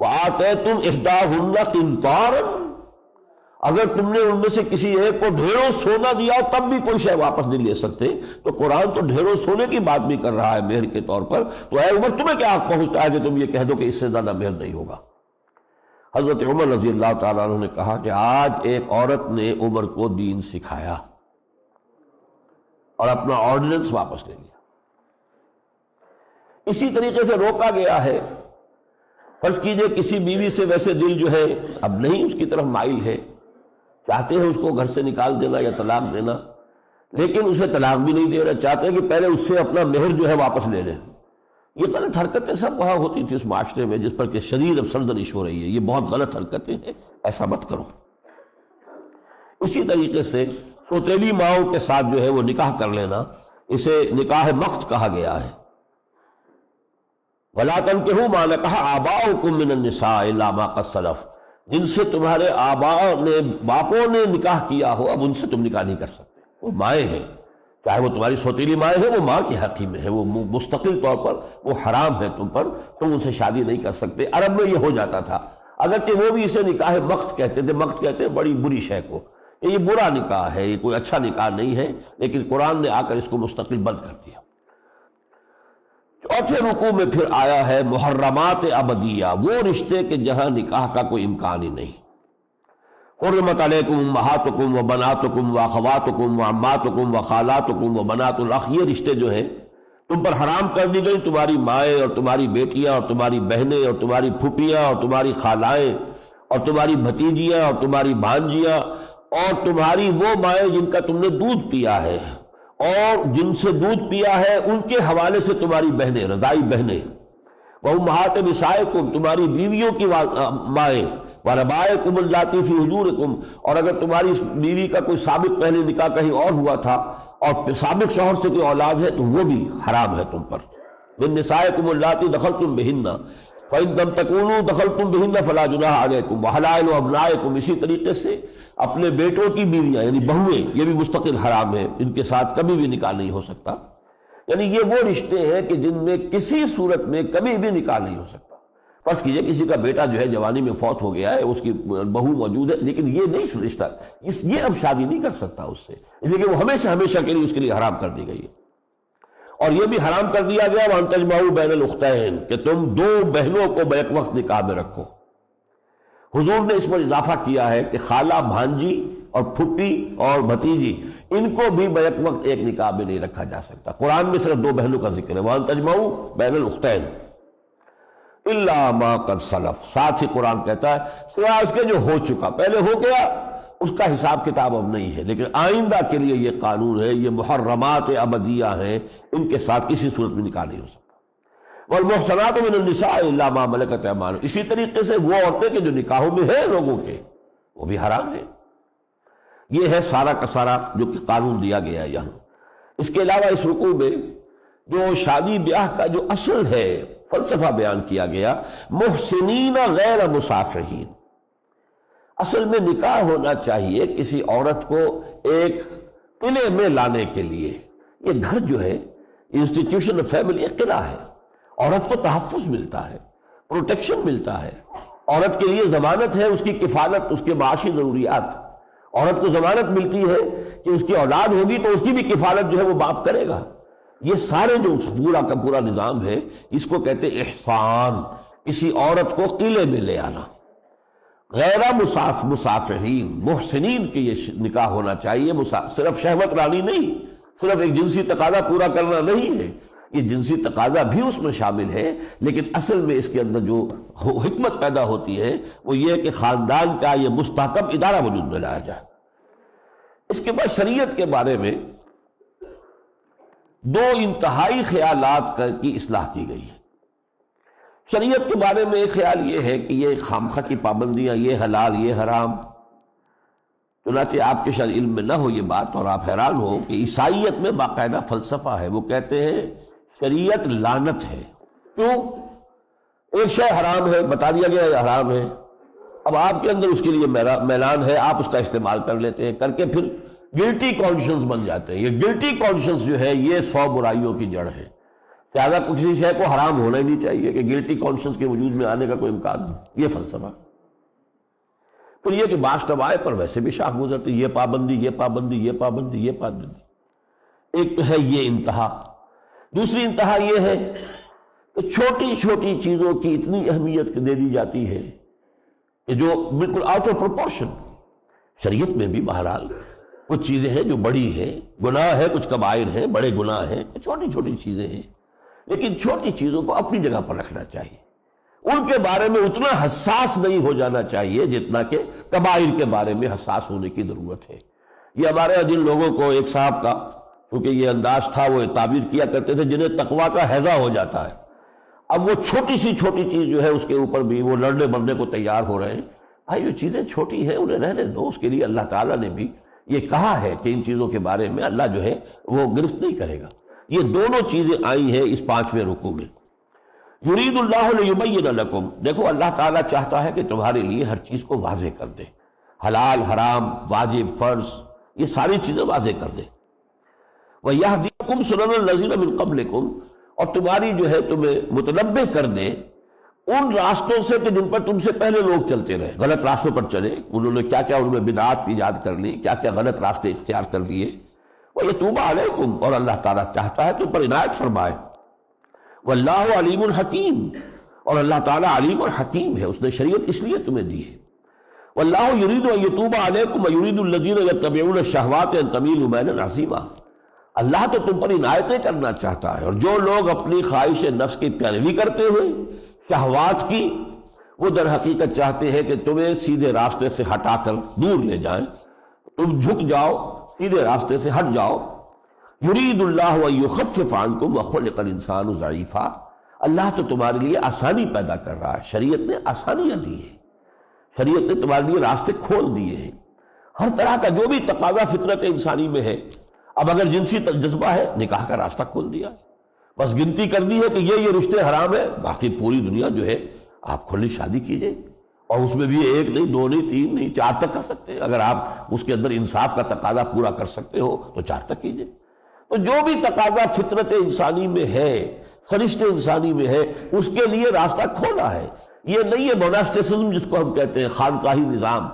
وَآتَيْتُمْ إِحْدَاهُنَّ قِنطَارًا، اگر تم نے ان میں سے کسی ایک کو ڈھیروں سونا دیا تب بھی کوئی شے واپس نہیں لے سکتے، تو قرآن تو ڈھیروں سونے کی بات بھی کر رہا ہے مہر کے طور پر، تو اے عمر تمہیں کیا حق پہنچتا ہے کہ تم یہ کہہ دو کہ اس سے زیادہ مہر نہیں ہوگا۔ حضرت عمر رضی اللہ تعالیٰ عنہ نے کہا کہ آج ایک عورت نے عمر کو دین سکھایا اور اپنا آرڈیننس واپس لے لیا۔ اسی طریقے سے روکا گیا ہے، فرض کیجئے کسی بیوی سے ویسے دل جو ہے اب نہیں اس کی طرف مائل ہے، چاہتے ہیں اس کو گھر سے نکال دینا یا طلاق دینا، لیکن اسے طلاق بھی نہیں دے رہے، چاہتے ہیں کہ پہلے اس سے اپنا مہر جو ہے واپس لے لیں۔ یہ غلط حرکتیں سب وہاں ہوتی تھی اس معاشرے میں جس پر کہ شدید اب سرزنش ہو رہی ہے، یہ بہت غلط حرکتیں ہیں، ایسا مت کرو۔ اسی طریقے سے سوتیلی ماؤں کے ساتھ جو ہے وہ نکاح کر لینا، اسے نکاح مخت کہا گیا ہے۔ ولا تنکحوا ما نکح آباؤکم من النساء الا ما قد سلف، جن سے تمہارے باپوں نے نکاح کیا ہو اب ان سے تم نکاح نہیں کر سکتے، وہ مائیں ہیں، چاہے وہ تمہاری سوتیلی مائیں ہیں، وہ ماں کی حقی میں ہے، وہ مستقل طور پر وہ حرام ہے تم پر، تم ان سے شادی نہیں کر سکتے۔ عرب میں یہ ہو جاتا تھا، اگرچہ وہ بھی اسے نکاح مقت کہتے تھے، مقت کہتے ہیں بڑی بری شے کو، یہ برا نکاح ہے، یہ کوئی اچھا نکاح نہیں ہے، لیکن قرآن نے آ کر اس کو مستقل بند کر دیا۔ چوتھے رکوع میں پھر آیا ہے محرمات ابدیہ، وہ رشتے کہ جہاں نکاح کا کوئی امکان ہی نہیں۔ حرمت علیکم امہاتکم و بناتکم و اخواتکم و عماتکم و خالاتکم و بنات الاخ، یہ رشتے جو ہیں تم پر حرام کر دی گئی، تمہاری مائیں اور تمہاری بیٹیاں اور تمہاری بہنیں اور تمہاری پھوپھیاں اور تمہاری خالائیں اور تمہاری بھتیجیاں اور تمہاری بھانجیاں اور تمہاری وہ مائیں جن کا تم نے دودھ پیا ہے، اور جن سے دودھ پیا ہے ان کے حوالے سے تمہاری بہنیں، رضائی بہنیں، وامہات نسائکم، تمہاری بیویوں کی مائیں، وربائکم اللاتی فی حجورکم، اور اگر تمہاری بیوی کا کوئی سابق پہلے نکاح کہیں اور ہوا تھا اور سابق شوہر سے کوئی اولاد ہے تو وہ بھی حرام ہے تم پر۔ من نسائکم اللاتی دخلتم بہن فإن لم تکونوا دخلتم بہن فلا جناح علیکم وحلائل ابنائکم، اسی طریقے سے اپنے بیٹوں کی بیویاں یعنی بہویں، یہ بھی مستقل حرام ہے، ان کے ساتھ کبھی بھی نکاح نہیں ہو سکتا۔ یعنی یہ وہ رشتے ہیں کہ جن میں کسی صورت میں کبھی بھی نکاح نہیں ہو سکتا۔ فرض کیجئے کسی کا بیٹا جو ہے جوانی میں فوت ہو گیا ہے، اس کی بہو موجود ہے، لیکن یہ نہیں رشتہ، یہ اب شادی نہیں کر سکتا اس سے، اس لیے کہ وہ ہمیشہ ہمیشہ کے لیے اس کے لیے حرام کر دی گئی ہے۔ اور یہ بھی حرام کر دیا گیا وَأَن تَجْمَعُوا بَيْنَ الْأُخْتَيْنِ، کہ تم دو بہنوں کو بیک وقت نکاح میں رکھو۔ حضور نے اس پر اضافہ کیا ہے کہ خالہ، بھانجی اور پھپھی اور بھتیجی، ان کو بھی بیک وقت ایک نکاح میں نہیں رکھا جا سکتا۔ قرآن میں صرف دو بہنوں کا ذکر ہے، وَأَن تَجْمَعُوا بَيْنَ الْأُخْتَيْنِ إِلَّا مَا قَدْ سَلَف، ساتھ ہی قرآن کہتا ہے سوائے اس کے جو ہو چکا، پہلے ہو گیا اس کا حساب کتاب اب نہیں ہے، لیکن آئندہ کے لیے یہ قانون ہے، یہ محرمات ابدیہ ہیں، ان کے ساتھ کسی صورت میں نکاح نہیں ہو سکتا۔ والمحصنات من النساء الا ما ملکت ایمانکم، اسی طریقے سے وہ عورتیں کہ جو نکاحوں میں ہیں لوگوں کے، وہ بھی حرام ہے۔ یہ ہے سارا کا سارا جو کہ قانون دیا گیا ہے یہاں۔ اس کے علاوہ اس رکوع میں جو شادی بیاہ کا جو اصل ہے فلسفہ بیان کیا گیا، محسنین غیر مسافحین، اصل میں نکاح ہونا چاہیے کسی عورت کو ایک قلعے میں لانے کے لیے۔ یہ گھر جو ہے انسٹیٹیوشن آف فیملی ایک قلعہ ہے، عورت کو تحفظ ملتا ہے، پروٹیکشن ملتا ہے، عورت کے لیے ضمانت ہے، اس کی کفالت، اس کے معاشی ضروریات، عورت کو ضمانت ملتی ہے کہ اس کی اولاد ہوگی تو اس کی بھی کفالت جو ہے وہ باپ کرے گا۔ یہ سارے جو پورا کا پورا نظام ہے اس کو کہتے احسان، کسی عورت کو قلعے میں لے آنا۔ غیر مسافحین، محسنین کے یہ نکاح ہونا چاہیے، صرف شہوت رانی نہیں، صرف ایک جنسی تقاضا پورا کرنا نہیں ہے، یہ جنسی تقاضا بھی اس میں شامل ہے، لیکن اصل میں اس کے اندر جو حکمت پیدا ہوتی ہے وہ یہ کہ خاندان کا یہ مستحکم ادارہ وجود میں لایا جائے۔ اس کے بعد شریعت کے بارے میں دو انتہائی خیالات کی اصلاح کی گئی ہے۔ شریعت کے بارے میں ایک خیال یہ ہے کہ یہ خامخواہ کی پابندیاں، یہ حلال یہ حرام، چنانچہ آپ کے شاید علم میں نہ ہو یہ بات اور آپ حیران ہو کہ عیسائیت میں باقاعدہ فلسفہ ہے، وہ کہتے ہیں شریعت لعنت ہے۔ کیوں؟ ایک شے حرام ہے، بتا دیا گیا یہ حرام ہے، اب آپ کے اندر اس کے لیے میلان ہے، آپ اس کا استعمال کر لیتے ہیں، کر کے پھر گلٹی کانشنس بن جاتے ہیں۔ یہ گلٹی کانشنس جو ہے یہ 100 برائیوں کی جڑ ہے، لہٰذا کسی شے کو حرام ہونا ہی نہیں چاہیے کہ گلٹی کانشنس کے وجود میں آنے کا کوئی امکان نہیں، یہ فلسفہ۔ پھر یہ کہ باش طبائع پر ویسے بھی شاخ گزرتی، یہ پابندی یہ پابندی یہ پابندی یہ پابندی۔ ایک تو ہے یہ انتہا، دوسری انتہا یہ ہے کہ چھوٹی چھوٹی چیزوں کی اتنی اہمیت دے دی جاتی ہے کہ جو بالکل آؤٹ آف پروپورشن۔ شریعت میں بھی بہرحال کچھ چیزیں ہیں جو بڑی ہیں، گناہ ہے، کچھ کبائر ہیں، بڑے گناہ ہیں، کچھ چھوٹی چھوٹی چیزیں ہیں، لیکن چھوٹی چیزوں کو اپنی جگہ پر رکھنا چاہیے، ان کے بارے میں اتنا حساس نہیں ہو جانا چاہیے جتنا کہ کبائر کے بارے میں حساس ہونے کی ضرورت ہے۔ یہ ہمارے یہاں جن لوگوں کو ایک صاحب کا کیونکہ یہ انداز تھا، وہ تعبیر کیا کرتے تھے جنہیں تقویٰ کا ہیضہ ہو جاتا ہے، اب وہ چھوٹی سی چھوٹی چیز جو ہے اس کے اوپر بھی وہ لڑنے مرنے کو تیار ہو رہے ہیں۔ بھائی جو چیزیں چھوٹی ہیں انہیں رہنے دو، اس کے لیے اللہ تعالیٰ نے بھی یہ کہا ہے کہ ان چیزوں کے بارے میں اللہ جو ہے وہ گرفت نہیں کرے گا۔ یہ دونوں چیزیں آئی ہیں اس 5ویں رکوع میں۔ یرید اللہ لیبین لکم، دیکھو اللہ تعالیٰ چاہتا ہے کہ تمہارے لیے ہر چیز کو واضح کر دے، حلال حرام واجب فرض یہ ساری چیزیں واضح کر دے۔ وَيَهْدِيَكُمْ سُنَنَ الَّذِينَ مِن قَبْلِكُمْ، اور تمہاری جو ہے تمہیں متنبہ کر دے ان راستوں سے کہ جن پر تم سے پہلے لوگ چلتے رہے، غلط راستوں پر چلے، انہوں نے کیا کیا ان میں بدعات ایجاد کر لی، کیا کیا غلط راستے اختیار کر لیے۔ وَيَتُوبَ عَلَيْكُمْ، اور اللہ تعالیٰ چاہتا ہے تم پر عنایت فرمائے۔ واللہ علیم الحکیم، اور اللہ تعالیٰ علیم اور حکیم ہے، اس نے شریعت اس لیے تمہیں دی ہے۔ واللہ یرید ان یتوب علیکم ویرید الذین یتبعون الشہوات ان تمیلوا میلا عظیما، اللہ تو تم پر عنایتیں کرنا چاہتا ہے، اور جو لوگ اپنی خواہش نفس کی پیروی کرتے ہیں شہوات کی، وہ در حقیقت چاہتے ہیں کہ تمہیں سیدھے راستے سے ہٹا کر دور لے جائیں، تم جھک جاؤ، سیدھے راستے سے ہٹ جاؤ۔ یرید اللہ ان یخفف عنکم وخلق الانسان ضعیفا، اللہ تو تمہارے لیے آسانی پیدا کر رہا ہے، شریعت نے آسانیاں دی ہیں، شریعت نے تمہارے لیے راستے کھول دیے ہیں، ہر طرح کا جو بھی تقاضا فطرت انسانی میں ہے۔ اب اگر جنسی جذبہ ہے، نکاح کا راستہ کھول دیا ہے، بس گنتی کر دی ہے کہ یہ رشتے حرام ہے، باقی پوری دنیا جو ہے آپ کھلی شادی کیجئے، اور اس میں بھی ایک نہیں، دو نہیں، تین نہیں، چار تک کر سکتے ہیں، اگر آپ اس کے اندر انصاف کا تقاضا پورا کر سکتے ہو تو چار تک کیجئے۔ تو جو بھی تقاضا فطرت انسانی میں ہے، فرشتے انسانی میں ہے، اس کے لیے راستہ کھولا ہے۔ یہ نہیں ہے موناسٹسزم جس کو ہم کہتے ہیں، خانقاہی نظام،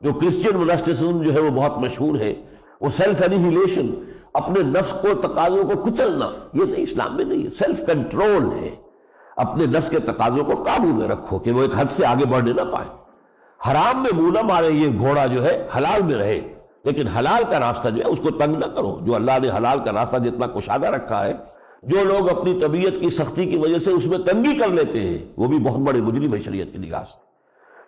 جو کرسچین موناسٹسزم جو ہے وہ بہت مشہور ہے، وہ سیلف انیہیلیشن، اپنے نفس کو تقاضوں کو کچلنا، یہ نہیں، اسلام میں نہیں ہے، سیلف کنٹرول ہے، اپنے نفس کے تقاضوں کو قابو میں رکھو کہ وہ ایک حد سے آگے بڑھنے نہ پائے، حرام میں منہ نہ مارے، یہ گھوڑا جو ہے حلال میں رہے، لیکن حلال کا راستہ جو ہے اس کو تنگ نہ کرو، جو اللہ نے حلال کا راستہ جتنا کشادہ رکھا ہے، جو لوگ اپنی طبیعت کی سختی کی وجہ سے اس میں تنگی کر لیتے ہیں وہ بھی بہت بڑے مجرم ہے شریعت کی نگاہ سے۔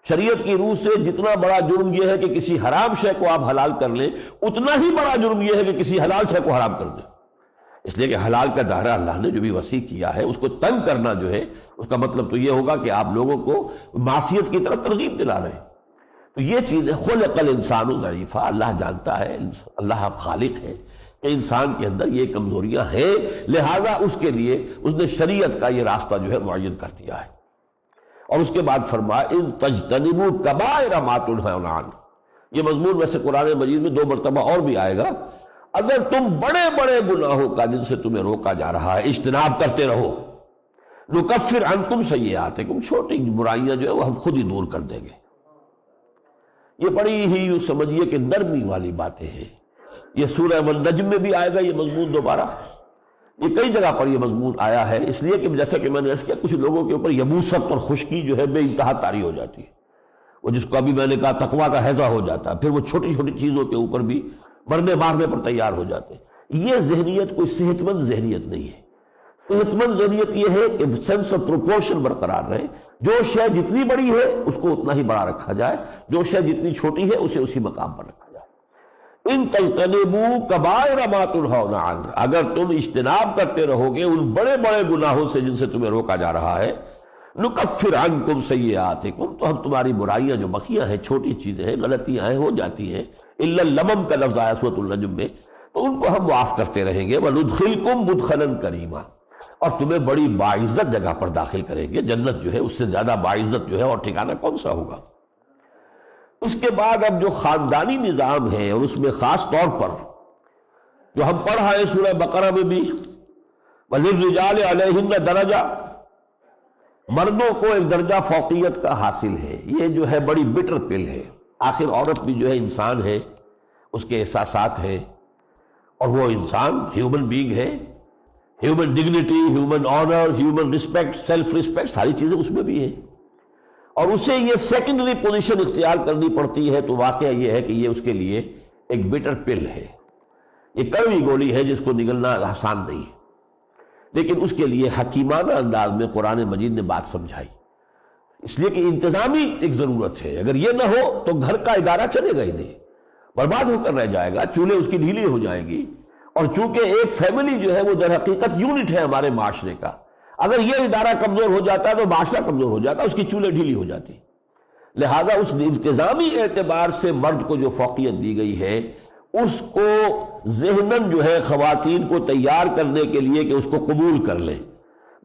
شریعت کی روح سے جتنا بڑا جرم یہ ہے کہ کسی حرام شے کو آپ حلال کر لیں، اتنا ہی بڑا جرم یہ ہے کہ کسی حلال شے کو حرام کر دیں، اس لیے کہ حلال کا دائرہ اللہ نے جو بھی وسیع کیا ہے اس کو تنگ کرنا جو ہے اس کا مطلب تو یہ ہوگا کہ آپ لوگوں کو معصیت کی طرف ترغیب دلا رہے ہیں۔ تو یہ چیز ہے، خلق الانسان ضعیفا، اللہ جانتا ہے، اللہ خالق ہے کہ انسان کے اندر یہ کمزوریاں ہیں، لہذا اس کے لیے اس نے شریعت کا یہ راستہ جو ہے معین کر دیا ہے۔ اور اس کے بعد فرمایا ان تجتنبوا کبائر ما تنہون عنہ، یہ مضمون ویسے قرآن مجید میں 2 مرتبہ اور بھی آئے گا، اگر تم بڑے بڑے گناہوں کا جن سے تمہیں روکا جا رہا ہے اجتناب کرتے رہو، نکفر عنکم سیئاتکم، چھوٹی برائیاں جو ہے وہ ہم خود ہی دور کر دیں گے۔ یہ بڑی ہی یوں سمجھیے کہ نرمی والی باتیں ہیں، یہ سورہ والنجم میں بھی آئے گا یہ مضمون دوبارہ، یہ کئی جگہ پر یہ مضمون آیا ہے، اس لیے کہ جیسا کہ میں نے عرض کیا کچھ لوگوں کے اوپر یبوست اور خشکی جو ہے بے انتہا طاری ہو جاتی ہے، وہ جس کو ابھی میں نے کہا تقویٰ کا ہیضہ ہو جاتا ہے، پھر وہ چھوٹی چھوٹی چیزوں کے اوپر بھی مرنے مارنے پر تیار ہو جاتے ہیں۔ یہ ذہنیت کوئی صحت مند ذہنیت نہیں ہے۔ صحت مند ذہنیت یہ ہے کہ سینس آف پروپورشن برقرار رہے، جو شے جتنی بڑی ہے اس کو اتنا ہی بڑا رکھا جائے، جو شے جتنی چھوٹی ہے اسے اسی مقام پر رکھا جائے۔ ان تجتنبوا کبائر ما تنہون عنہ، اگر تم اجتناب کرتے رہو گے ان بڑے بڑے گناہوں سے جن سے تمہیں روکا جا رہا ہے، نکفر عنکم سیئاتکم، تو ہم تمہاری برائیاں جو بقیہ ہیں، چھوٹی چیزیں ہیں، غلطیاں ہیں، ہو جاتی ہیں، الا اللمم کا لفظ آیا سورۃ النجم میں، تو ان کو ہم معاف کرتے رہیں گے، وندخلکم مدخلا کریما، اور تمہیں بڑی باعزت جگہ پر داخل کریں گے، جنت جو ہے اس سے زیادہ باعزت جو ہے اور ٹھکانہ کون سا ہوگا۔ اس کے بعد اب جو خاندانی نظام ہے، اور اس میں خاص طور پر جو ہم پڑھا ہے سورہ بقرہ میں بھی، وَلِلرِّجَالِ عَلَيْهِنَّ درجہ، مردوں کو ایک درجہ فوقیت کا حاصل ہے، یہ جو ہے بڑی بٹر پل ہے، آخر عورت بھی جو ہے انسان ہے، اس کے احساسات ہیں، اور وہ انسان ہیومن بینگ ہے، human dignity, human owner, human respect, self respect, ساری چیزیں اس میں بھی ہیں، اور اسے یہ سیکنڈری پوزیشن اختیار کرنی پڑتی ہے، تو واقعہ یہ ہے کہ یہ اس کے لیے ایک بٹر پل ہے، یہ کڑوی گولی ہے جس کو نگلنا آسان نہیں ہے، لیکن اس کے لیے حکیمانہ انداز میں قرآن مجید نے بات سمجھائی، اس لیے کہ انتظامی ایک ضرورت ہے، اگر یہ نہ ہو تو گھر کا ادارہ چلے گا ہی نہیں، برباد ہو کر رہ جائے گا، چولہے اس کی ڈھیلی ہو جائیں گی، اور چونکہ ایک فیملی جو ہے وہ در حقیقت یونٹ ہے ہمارے معاشرے کا، اگر یہ ادارہ کمزور ہو جاتا ہے تو معاشرہ کمزور ہو جاتا ہے، اس کی چولہے ڈھیلی ہو جاتی، لہذا اس انتظامی اعتبار سے مرد کو جو فوقیت دی گئی ہے، اس کو ذہناً جو ہے خواتین کو تیار کرنے کے لیے کہ اس کو قبول کر لیں،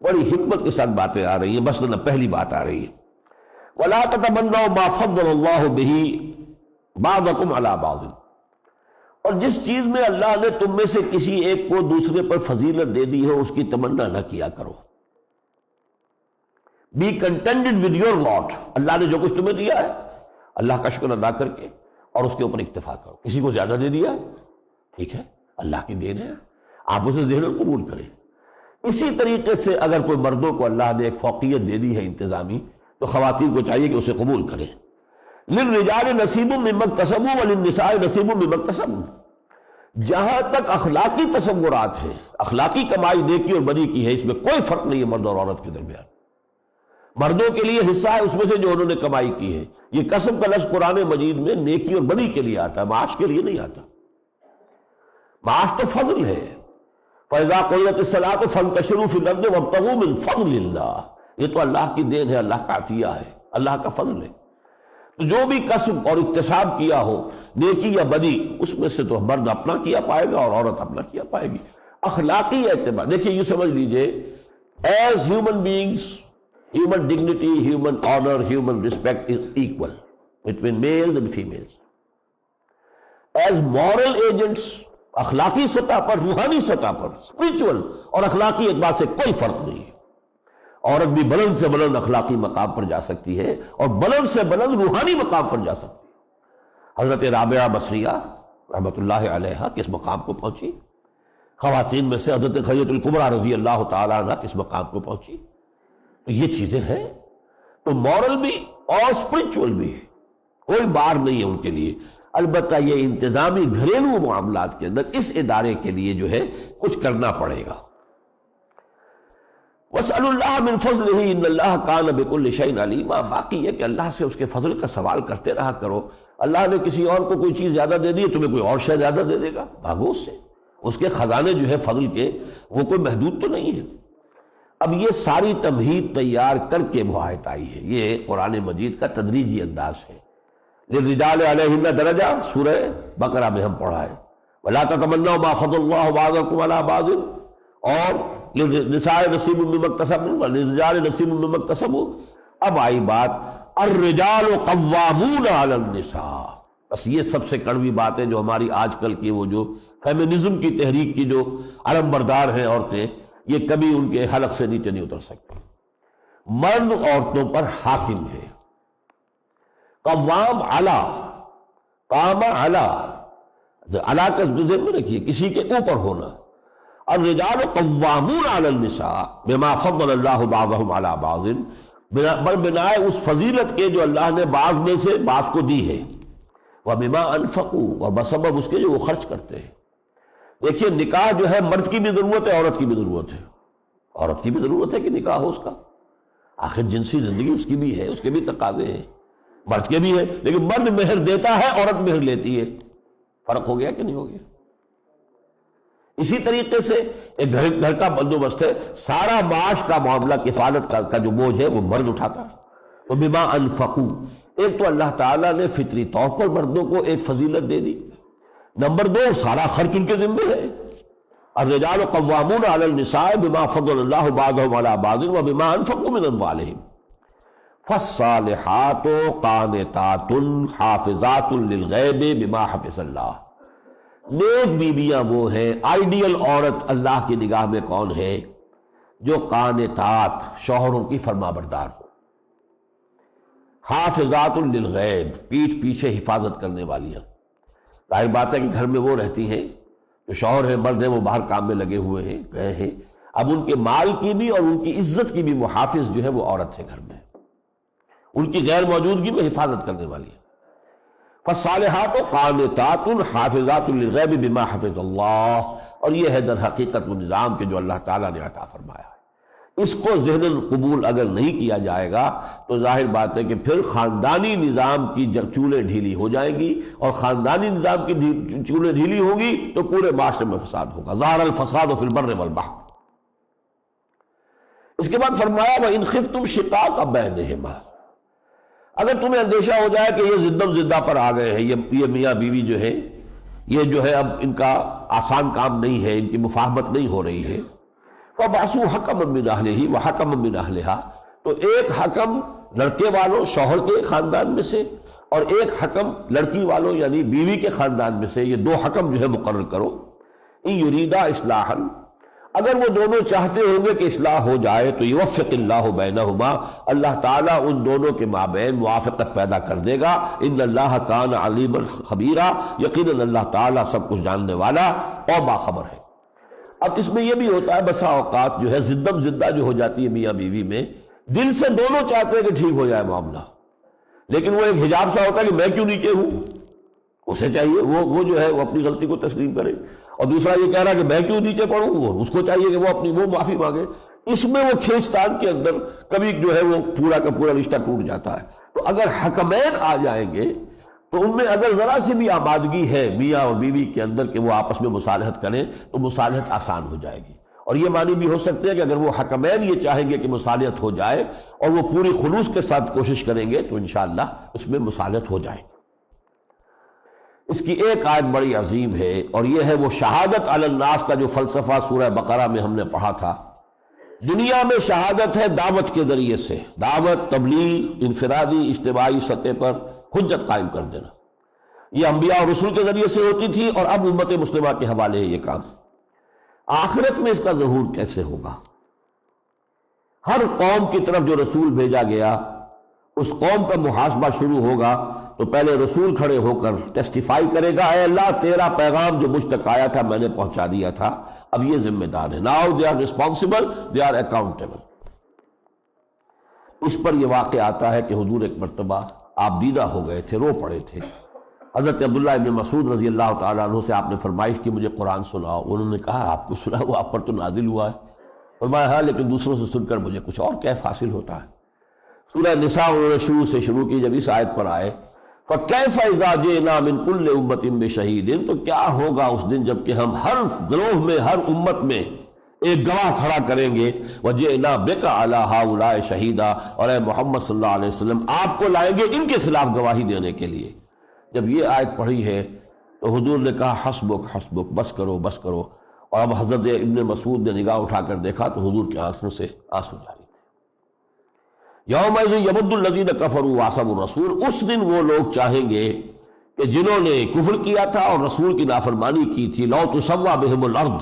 بڑی حکمت کے ساتھ باتیں آ رہی ہیں. مثلا پہلی بات آ رہی ہے وَلَا تَتَمَنَّوْا مَا فَضَّلَ اللَّهُ بِهِ بَعْضَكُمْ عَلَى بَعْضٍ، اور جس چیز میں اللہ نے تم میں سے کسی ایک کو دوسرے پر فضیلت دے دی ہے اس کی تمنا نہ کیا کرو. بی کنٹینٹڈ ود یور لاٹ، اللہ نے جو کچھ تمہیں دیا ہے اللہ کا شکر ادا کر کے اور اس کے اوپر اکتفا کرو. کسی کو زیادہ دے دیا ٹھیک ہے، اللہ کی دین ہے، آپ اسے ذہن قبول کریں. اسی طریقے سے اگر کوئی مردوں کو اللہ نے ایک فوقیت دے دی ہے انتظامی، تو خواتین کو چاہیے کہ اسے قبول کریں. للرجال نصیب مما اکتسبوا وللنساء نصیب مما اکتسبن، جہاں تک اخلاقی تصورات ہیں، اخلاقی کمائی نیکی اور بدی کی ہے، اس میں کوئی فرق نہیں ہے مرد اور عورت کے درمیان. مردوں کے لیے حصہ ہے اس میں سے جو انہوں نے کمائی کی ہے. یہ کسب کا لفظ قرآن مجید میں نیکی اور بدی کے لیے آتا ہے، معاش کے لیے نہیں آتا. معاش تو فضل ہے. فَإِذَا قُضِيَتِ الصَّلَاةُ فَانتَشِرُوا فِي الْأَرْضِ وَابْتَغُوا مِنْ فَضْلِ اللَّهِ، یہ تو اللہ کی دین ہے، اللہ کا عطیہ ہے، اللہ کا فضل ہے. تو جو بھی کسب اور اکتساب کیا ہو نیکی یا بدی، اس میں سے تو مرد اپنا کیا پائے گا اور عورت اپنا کیا پائے گی. اخلاقی اعتبار دیکھیے، یہ سمجھ لیجئے as human beings, human dignity, human honor, human respect is equal between males and females. As moral agents، اخلاقی سطح پر، روحانی سطح پر، spiritual اور اخلاقی اعتبار سے کوئی فرق نہیں ہے. عورت بھی بلند سے بلند اخلاقی مقام پر جا سکتی ہے اور بلند سے بلند روحانی مقام پر جا سکتی ہے. حضرت رابعہ بصریہ رحمۃ اللہ علیہا کس مقام کو پہنچی؟ خواتین میں سے حضرت خدیجہ الکبریٰ رضی اللہ تعالیٰ عنہ کس مقام کو پہنچی؟ تو یہ چیزیں ہیں. تو مورل بھی اور اسپرچول بھی کوئی بار نہیں ہے ان کے لیے. البتہ یہ انتظامی گھریلو معاملات کے اندر اس ادارے کے لیے جو ہے کچھ کرنا پڑے گا. وَاسْأَلُوا اللَّهَ مِنْ فَضْلِهِ إِنَّ اللَّهَ كَانَ بِكُلِّ شَيْءٍ عَلِيمًا. باقی یہ کہ اللہ سے اس کے فضل کا سوال کرتے رہا کرو. اللہ نے کسی اور کو کوئی چیز زیادہ دے دی ہے، تمہیں کوئی اور شے زیادہ دے دے گا، بھاگو اس سے. اس کے خزانے جو ہے فضل کے وہ کوئی محدود تو نہیں ہے. اب یہ ساری تمہید تیار کر کے وہ آیت آئی ہے. یہ قرآن مجید کا تدریجی انداز ہے. للرجال علیہن درجہ سورہ بقرہ میں ہم پڑھا ہے ولا تتمنوا ما فضل اللہ بعضکم علی بعض، اور للنساء نصیب مما اکتسبن وللرجال نصیب مما اکتسبوا. اب آئی بات الرجال قوامون علی النساء. بس یہ سب سے کڑوی بات ہے جو ہماری آج کل کی وہ جو فیمنزم کی تحریک کی جو علم بردار ہیں عورتیں، یہ کبھی ان کے حلق سے نیچے نہیں اتر سکتے. مرد عورتوں پر حاکم ہے. قوام علا، قام علا، علا کا ذہن میں رکھیے، کسی کے اوپر ہونا. الرجال قوامون علی النساء بما فضل اللہ بعضهم علی بعض، بنائے اس فضیلت کے جو اللہ نے بعض میں سے بعض کو دی ہے. وبما انفقوا، اور بسبب اس کے جو وہ خرچ کرتے ہیں. دیکھیے نکاح جو ہے مرد کی بھی ضرورت ہے، عورت کی بھی ضرورت ہے. عورت کی بھی ضرورت ہے کہ نکاح ہو اس کا، آخر جنسی زندگی اس کی بھی ہے، اس کے بھی تقاضے ہیں، مرد کے بھی ہے. لیکن مرد مہر دیتا ہے، عورت مہر لیتی ہے. فرق ہو گیا کہ نہیں ہو گیا؟ اسی طریقے سے ایک گھر کا بندوبست ہے، سارا معاش کا معاملہ کفالت کا جو بوجھ ہے وہ مرد اٹھاتا ہے. تو بما انفقوا، ایک تو اللہ تعالیٰ نے فطری طور پر مردوں کو ایک فضیلت دے دی. نمبر دو، سارا خرچ ان کے ذمہ ہے. الرجال قوامون علی النساء بما فضل اللہ بعضهم علی بعض وبما انفقوا من اموالهم. فالصالحات قانتات حافظات للغیب بما حفظ اللہ. نیک بیویاں وہ ہیں، آئیڈیل عورت اللہ کی نگاہ میں کون ہے؟ جو قانتات، شوہروں کی فرما بردار ہو. حافظات للغیب، پیٹھ پیچھے حفاظت کرنے والیاں. ظاہر بات ہے کہ گھر میں وہ رہتی ہیں جو شوہر ہیں، مرد ہیں، وہ باہر کام میں لگے ہوئے ہیں، گئے ہیں. اب ان کے مال کی بھی اور ان کی عزت کی بھی محافظ جو ہے وہ عورت ہے گھر میں، ان کی غیر موجودگی میں حفاظت کرنے والی ہے. فالصالحات قانتات حافظات للغیب بما حفظ اللہ. اور یہ ہے در حقیقت وہ نظام کہ جو اللہ تعالیٰ نے عطا فرمایا ہے. اس کو ذہن قبول اگر نہیں کیا جائے گا تو ظاہر بات ہے کہ پھر خاندانی نظام کی جب چولیں ڈھیلی ہو جائیں گی، اور خاندانی نظام کی چولیں ڈھیلی ہوگی تو پورے معاشرے میں فساد ہوگا. ظہر الفساد فی البر والبحر. اس کے بعد فرمایا وَإِنْ خِفْتُمْ شِقَاقَ بَيْنِهِمَا. اگر تمہیں اندیشہ ہو جائے کہ یہ زدم زدہ پر آ گئے ہیں، یہ میاں بیوی جو ہے، یہ جو ہے اب ان کا آسان کام نہیں ہے، ان کی مفاہمت نہیں ہو رہی ہے. فبعثوا حکما من اہلہ وحکما من اہلہا، تو ایک حکم لڑکے والوں شوہر کے خاندان میں سے اور ایک حکم لڑکی والوں یعنی بیوی کے خاندان میں سے، یہ دو حکم جو ہے مقرر کرو۔ ان یریدا اصلاحا، اگر وہ دونوں چاہتے ہوں گے کہ اصلاح ہو جائے تو یوفق اللہ بینہما، اللہ تعالیٰ ان دونوں کے مابین موافقت پیدا کر دے گا۔ ان اللہ کان علیما خبیرا، یقیناً اللہ تعالیٰ سب کچھ جاننے والا اور باخبر ہے۔ اب اس میں یہ بھی ہوتا ہے بسا اوقات جو ہے زدم زدہ جو ہو جاتی ہے میاں بیوی میں، دل سے دونوں چاہتے ہیں کہ ٹھیک ہو جائے معاملہ، لیکن وہ ایک حجاب سا ہوتا ہے کہ میں کیوں نیچے ہوں، اسے چاہیے وہ جو ہے وہ اپنی غلطی کو تسلیم کرے، اور دوسرا یہ کہہ رہا کہ میں کیوں نیچے پڑوں، وہ اس کو چاہیے کہ وہ معافی مانگے۔ اس میں وہ کھینچتان کے اندر کبھی جو ہے وہ پورا کا پورا رشتہ ٹوٹ جاتا ہے۔ تو اگر حکمین آ جائیں گے تو ان میں اگر ذرا سی بھی آمادگی ہے میاں اور بیوی کے اندر کہ وہ آپس میں مصالحت کریں تو مصالحت آسان ہو جائے گی، اور یہ معنی بھی ہو سکتے ہیں کہ اگر وہ حکمین یہ چاہیں گے کہ مصالحت ہو جائے اور وہ پوری خلوص کے ساتھ کوشش کریں گے تو انشاءاللہ اس میں مصالحت ہو جائے۔ اس کی ایک آیت بڑی عظیم ہے اور یہ ہے وہ شہادت علی الناس کا جو فلسفہ سورہ بقرہ میں ہم نے پڑھا تھا۔ دنیا میں شہادت ہے دعوت کے ذریعے سے، دعوت، تبلیغ، انفرادی اجتماعی سطح پر حجت قائم کر دینا، یہ انبیاء اور رسول کے ذریعے سے ہوتی تھی اور اب امت مسلمہ کے حوالے ہے یہ کام۔ آخرت میں اس کا ظہور کیسے ہوگا؟ ہر قوم کی طرف جو رسول بھیجا گیا اس قوم کا محاسبہ شروع ہوگا تو پہلے رسول کھڑے ہو کر ٹیسٹیفائی کرے گا، اے اللہ تیرا پیغام جو مجھ تک آیا تھا میں نے پہنچا دیا تھا، اب یہ ذمہ دار ہے، now they are responsible, they are accountable. اس پر یہ واقعہ آتا ہے کہ حضور ایک مرتبہ آپ دیدہ ہو گئے تھے، رو پڑے تھے۔ حضرت عبداللہ ابن مسعود رضی اللہ تعالیٰ عنہ سے آپ نے فرمائش کی مجھے قرآن سناؤ، انہوں نے کہا آپ کو سنا وہ آپ پر تو نازل ہوا ہے، فرمایا ہاں لیکن دوسروں سے سن کر مجھے کچھ اور کیف حاصل ہوتا ہے۔ سورہ نساء انہوں نے شروع کی، جب اس آیت پر آئے فَكَيْفَ إِذَا جِئْنَا مِن كُلِّ أُمَّةٍ بِشَهِيدٍ، تو کیا ہوگا اس دن جب کہ ہم ہر گروہ میں ہر امت میں ایک گواہ کھڑا کریں گے، وَجِئْنَا بِكَ عَلَىٰ هَٰؤُلَاءِ شَهِيدًا، اور اے محمد صلی اللہ علیہ وسلم آپ کو لائیں گے ان کے خلاف گواہی دینے کے لیے۔ جب یہ آیت پڑھی ہے تو حضور نے کہا حسبک حسبک، بس کرو بس کرو، اور اب حضرت ابن مسعود نے نگاہ اٹھا کر دیکھا تو حضور کی آنکھوں سے آنسو جاری تھے۔ یومئذ یود الذین کفروا وعصوا الرسول، اس دن وہ لوگ چاہیں گے کہ جنہوں نے کفر کیا تھا اور رسول کی نافرمانی کی تھی، لو تسویٰ بہم الارض،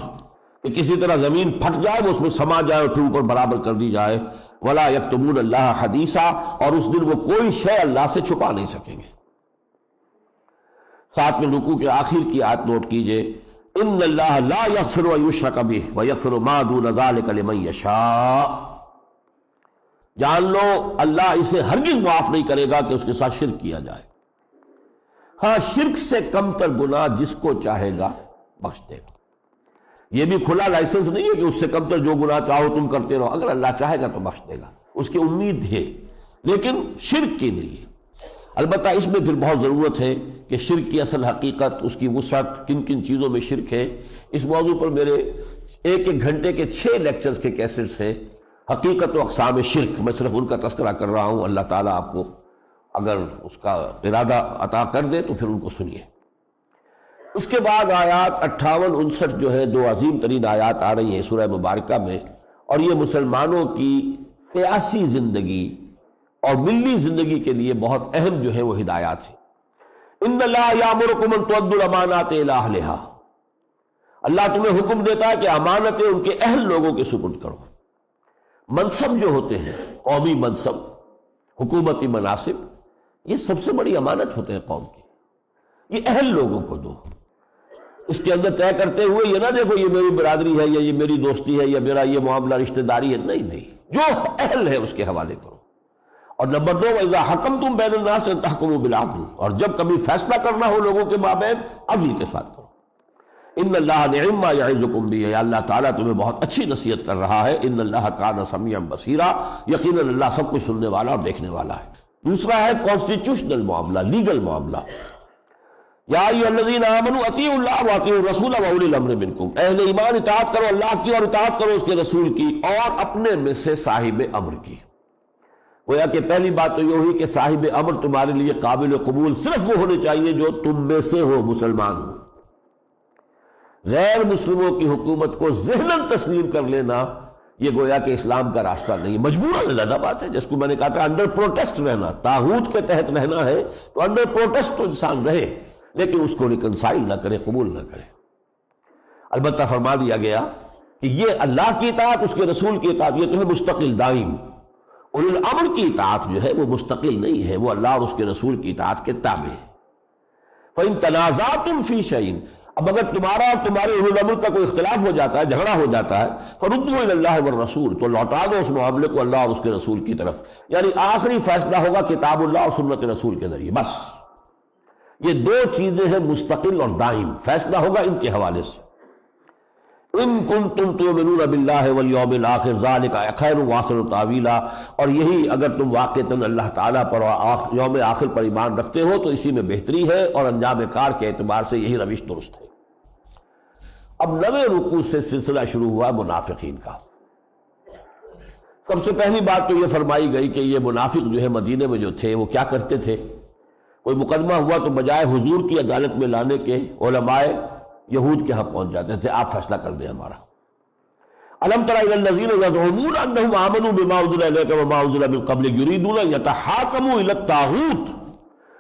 کہ کسی طرح زمین پھٹ جائے وہ اس میں سما جائے اور پھر اوپر برابر کر دی جائے، ولا یکتمون اللہ حدیثا، اور اس دن وہ کوئی شے اللہ سے چھپا نہیں سکیں گے۔ ساتھ میں رکوع کے آخر کی آیت نوٹ کیجئے، ان اللہ لا یغفر ان یشرک بہ ویغفر ما دون ذلک لمن یشاء، جان لو اللہ اسے ہرگز معاف نہیں کرے گا کہ اس کے ساتھ شرک کیا جائے، ہاں شرک سے کم تر گناہ جس کو چاہے گا بخش دے گا۔ یہ بھی کھلا لائسنس نہیں ہے کہ اس سے کم تر جو گناہ چاہو تم کرتے رہو، اگر اللہ چاہے گا تو بخش دے گا، اس کی امید ہے، لیکن شرک کی نہیں ہے۔ البتہ اس میں پھر بہت ضرورت ہے کہ شرک کی اصل حقیقت، اس کی وسعت، کن کن چیزوں میں شرک ہے، اس موضوع پر میرے ایک گھنٹے کے 6 لیکچرز کے کیسٹس ہیں، حقیقت و اقسام شرک، میں صرف ان کا تذکرہ کر رہا ہوں، اللہ تعالیٰ آپ کو اگر اس کا ارادہ عطا کر دے تو پھر ان کو سنیے۔ اس کے بعد آیات 58 59 جو ہے 2 عظیم ترین آیات آ رہی ہیں سورہ مبارکہ میں، اور یہ مسلمانوں کی سیاسی زندگی اور ملی زندگی کے لیے بہت اہم جو ہے وہ ہدایات ہیں۔ ان اللہ یامرکم ان تؤدوا الامانات الی اہلھا، اللہ تمہیں حکم دیتا ہے کہ امانتیں ان کے اہل لوگوں کے سپرد کرو۔ منصب جو ہوتے ہیں، قومی منصب، حکومتی مناصب، یہ سب سے بڑی امانت ہوتے ہیں قوم کی، یہ اہل لوگوں کو دو۔ اس کے اندر طے کرتے ہوئے یہ نہ دیکھو یہ میری برادری ہے یا یہ میری دوستی ہے یا میرا یہ معاملہ رشتہ داری ہے، نہیں، جو اہل ہے اس کے حوالے کرو۔ اور نمبر 2 وَإِذَا حَكَمْتُمْ بَيْنَ النَّاسِ أَن تَحْكُمُوا بِالْعَدْلِ، اور جب کبھی فیصلہ کرنا ہو لوگوں کے مابین عدل کے ساتھ کرو۔ ان اللہ نعم ما یعظکم بہ، اللہ تعالیٰ تمہیں بہت اچھی نصیحت کر رہا ہے۔ ان اللہ کان سمیعا بصیرا، یقیناً اللہ سب کچھ سننے والا اور دیکھنے والا ہے۔ دوسرا ہے کانسٹیٹیوشنل معاملہ، لیگل معاملہ۔ یا ایھا الذین آمنوا اطیعوا اللہ واطیعوا الرسول واولی الامر منکم، اہل ایمان اطاعت کرو اللہ کی اور اطاعت کرو اس کے رسول کی اور اپنے میں سے صاحب امر کی۔ گویا کہ پہلی بات تو یہ ہوئی کہ صاحب امر تمہارے لیے قابل قبول صرف وہ ہونے چاہیے جو تم میں سے ہو، مسلمان ہو۔ غیر مسلموں کی حکومت کو ذہناً تسلیم کر لینا یہ گویا کہ اسلام کا راستہ نہیں ہے، مجبوراً زیادہ بات ہے، جس کو میں نے کہا تھا انڈر پروٹیسٹ رہنا، طاغوت کے تحت رہنا ہے تو انڈر پروٹیسٹ تو انسان رہے، لیکن اس کو ریکنسائل نہ کرے، قبول نہ کرے۔ البتہ فرما دیا گیا کہ یہ اللہ کی اطاعت، اس کے رسول کی اطاعت، یہ تو ہے مستقل دائم۔ اولو الامر کی اطاعت جو ہے وہ مستقل نہیں ہے، وہ اللہ اور اس کے رسول کی اطاعت کے تابع ہے۔ فَإِن تَنَازَعْتُمْ فِي شَيْءٍ، اب اگر تمہارا اور تمہارے اولو الامر کا کوئی اختلاف ہو جاتا ہے، جھگڑا ہو جاتا ہے، فَرُدُّوهُ إِلَى اللَّهِ وَالرَّسُولِ، تو لوٹا دو اس معاملے کو اللہ اور اس کے رسول کی طرف، یعنی آخری فیصلہ ہوگا کتاب اللہ اور سنت رسول کے ذریعے، بس۔ یہ دو چیزیں ہیں مستقل اور دائم، فیصلہ ہوگا ان کے حوالے سے۔ ان کنتم تؤمنون باللہ والیوم الآخر ذلک خیر واحسن تاویلا، اور یہی اگر تم واقعتاً اللہ تعالیٰ پر اور یوم آخر پر ایمان رکھتے ہو تو اسی میں بہتری ہے، اور انجام کار کے اعتبار سے یہی روش درست ہے۔ اب 9ویں رکوع سے سلسلہ شروع ہوا منافقین کا۔ سب سے پہلی بات تو یہ فرمائی گئی کہ یہ منافق جو ہے مدینے میں جو تھے وہ کیا کرتے تھے، کوئی مقدمہ ہوا تو بجائے حضور کی عدالت میں لانے کے علماء یہود کے ہاں پہنچ جاتے تھے، آپ فیصلہ کر دیں ہمارا۔ الم تر الی الذین یزعمون انہم آمنوا بما انزل الیک وما انزل من قبلک یریدون ان یتحاکموا الی الطاغوت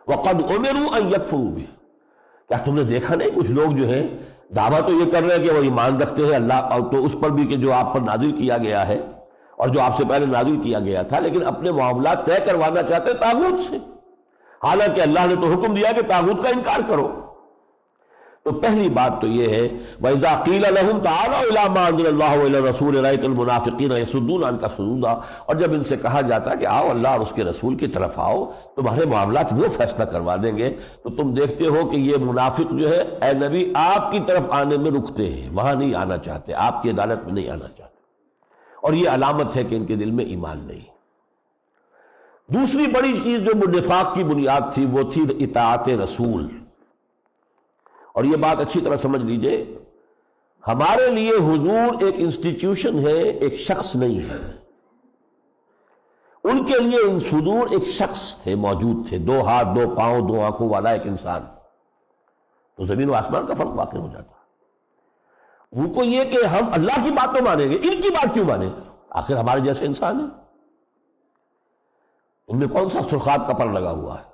وقد امروا ان یکفروا بہ، کیا تم نے دیکھا نہیں کچھ لوگ جو ہیں دعویٰ تو یہ کر رہے ہیں کہ وہ ایمان رکھتے ہیں اللہ اور تو اس پر بھی کہ جو آپ پر نازل کیا گیا ہے اور جو آپ سے پہلے نازل کیا گیا تھا، لیکن اپنے معاملات طے کروانا چاہتے ہیں طاغوت سے، حالانکہ اللہ نے تو حکم دیا کہ طاغوت کا انکار کرو۔ تو پہلی بات تو یہ ہے وَإِذَا قِيلَ لَهُمْ تَعَالَوْا إِلَىٰ مَا أَنزَلَ اللَّهُ وَإِلَى الرَّسُولِ رَأَيْتَ الْمُنَافِقِينَ يَصُدُّونَ عَنكَ صُدُودًا، اور جب ان سے کہا جاتا کہ آؤ اللہ اور اس کے رسول کی طرف آؤ، تمہارے معاملات وہ فیصلہ کروا دیں گے، تو تم دیکھتے ہو کہ یہ منافق جو ہے اے نبی آپ کی طرف آنے میں رکتے ہیں، وہاں نہیں آنا چاہتے، آپ کی عدالت میں نہیں آنا چاہتے، اور یہ علامت ہے کہ ان کے دل میں ایمان نہیں۔ دوسری بڑی چیز جو نفاق کی بنیاد تھی وہ تھی اطاعت رسول، اور یہ بات اچھی طرح سمجھ لیجئے، ہمارے لیے حضور ایک انسٹیٹیوشن ہے، ایک شخص نہیں ہے۔ ان کے لیے حضور ایک شخص تھے، موجود تھے، 2 ہاتھ 2 پاؤں 2 آنکھوں والا ایک انسان، تو زمین و آسمان کا فرق واقع ہو جاتا۔ ان کو یہ کہ ہم اللہ کی بات تو مانیں گے، ان کی بات کیوں مانیں؟ آخر ہمارے جیسے انسان ہیں، ان میں کون سا سرخاب کا پر لگا ہوا ہے،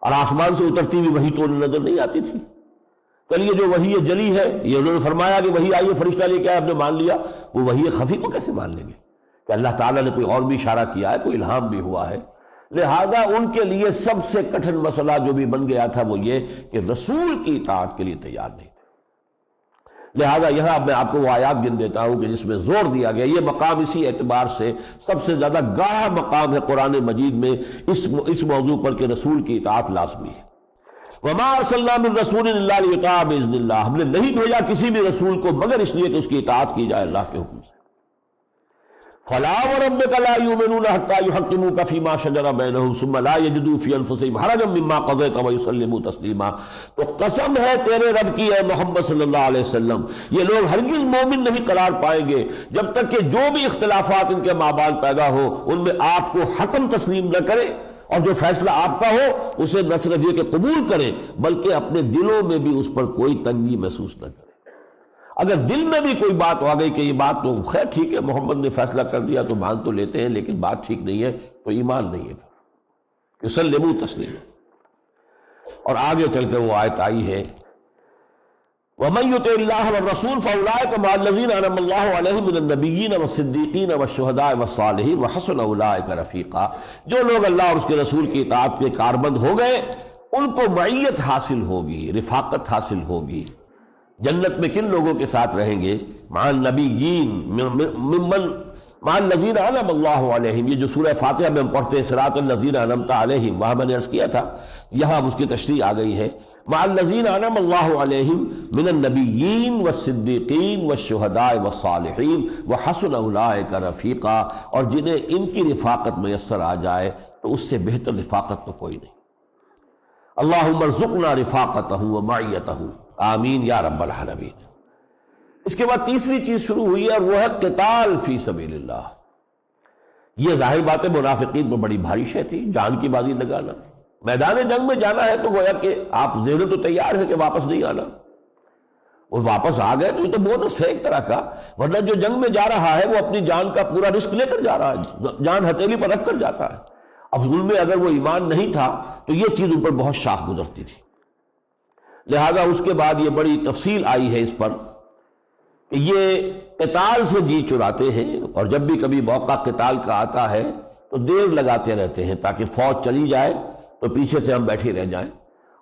اور آسمان سے اترتی ہوئی وحی تو انہیں نظر نہیں آتی تھی۔ چلیے جو وحی جلی ہے، یہ انہوں نے فرمایا کہ وحی آئی ہے، فرشتہ لے کے آئے، ہم نے مان لیا، وہ وحی خفی کو کیسے مان لیں گے کہ اللہ تعالیٰ نے کوئی اور بھی اشارہ کیا ہے، کوئی الہام بھی ہوا ہے۔ لہذا ان کے لیے سب سے کٹھن مسئلہ جو بھی بن گیا تھا وہ یہ کہ رسول کی اطاعت کے لیے تیار نہیں تھے۔ لہذا یہاں میں آپ کو وہ آیات گن دیتا ہوں کہ جس میں زور دیا گیا، یہ مقام اسی اعتبار سے سب سے زیادہ گاہا مقام ہے قرآن مجید میں اس موضوع پر کہ رسول کی اطاعت لازمی ہے۔ وما ارسلنا من رسول الا ليطاع باذن اللہ، ہم نے نہیں بھیجا کسی بھی رسول کو مگر اس لیے کہ اس کی اطاعت کی جائے اللہ کے حکم سے۔ فلا وربك لا يؤمنون حتى يحكموك فيما شجر بينهم ثم لا يجدوا في انفسهم حرجا مما قضيت ويسلموا تسليما، تو قسم ہے تیرے رب کی اے محمد صلی اللہ علیہ وسلم، یہ لوگ ہرگز مومن نہیں قرار پائیں گے جب تک کہ جو بھی اختلافات ان کے مابین پیدا ہو ان میں آپ کو حکم تسلیم نہ کرے، اور جو فیصلہ آپ کا ہو اسے نہ صرف یہ کہ قبول کریں بلکہ اپنے دلوں میں بھی اس پر کوئی تنگی محسوس نہ کریں۔ اگر دل میں بھی کوئی بات آ گئی کہ یہ بات تو خیر ٹھیک ہے محمد نے فیصلہ کر دیا تو مان تو لیتے ہیں لیکن بات ٹھیک نہیں ہے، تو ایمان نہیں ہے، یسلموا تسلیما۔ اور آگے چل کر وہ آیت آئی ہے وَمَن يُطِعِ اللَّهَ وَالرَّسُولَ فَأُولَٰئِكَ مَعَ الَّذِينَ أَنْعَمَ اللَّهُ عَلَيْهِم مِّنَ النَّبِيِّينَ وَالصِّدِّيقِينَ وَالشُّهَدَاءِ وَالصَّالِحِينَ وَحَسُنَ أُولَٰئِكَ رَفِيقًا، جو لوگ اللہ اور اس کے رسول کی اطاعت کے کاربند ہو گئے ان کو معیت حاصل ہوگی، رفاقت حاصل ہوگی۔ جنت میں کن لوگوں کے ساتھ رہیں گے؟ مع النبیین ممن مع الذین انعم اللہ علیہم، یہ جو سورہ فاتحہ میں ہم پڑھتے ہیں صراط الذین انعمت علیہم، وہاں میں نے عرض کیا تھا یہاں اس کی تشریح آ گئی ہے، مع الذین انعم اللہ علیہم من النبیین والصدیقین والشہداء والصالحین وحسن اولئک رفیقا، اور جنہیں ان کی رفاقت میسر آ جائے تو اس سے بہتر رفاقت تو کوئی نہیں۔ اللہم ارزقنا رفاقتہ ومعیتہ، آمین یا رب العالمین۔ اس کے بعد تیسری چیز شروع ہوئی ہے اور وہ ہے قتال فی سبیل اللہ۔ یہ ظاہر بات ہے منافقین پر بڑی بھاری شے تھی، جان کی بازی لگانا، میدان جنگ میں جانا ہے تو گویا کہ آپ ذہن تو تیار ہے کہ واپس نہیں آنا، وہ واپس آ گئے تو یہ تو بونس ہے ایک طرح کا، ورنہ جو جنگ میں جا رہا ہے وہ اپنی جان کا پورا رسک لے کر جا رہا ہے، جان ہتھیلی پر رکھ کر جاتا ہے۔ اب ظلم میں اگر وہ ایمان نہیں تھا تو یہ چیز اوپر بہت شاخ گزرتی تھی، لہذا اس کے بعد یہ بڑی تفصیل آئی ہے اس پر کہ یہ قتال سے جی چراتے ہیں، اور جب بھی کبھی موقع قتال کا آتا ہے تو دیر لگاتے رہتے ہیں تاکہ فوج چلی جائے تو پیچھے سے ہم بیٹھے رہ جائیں،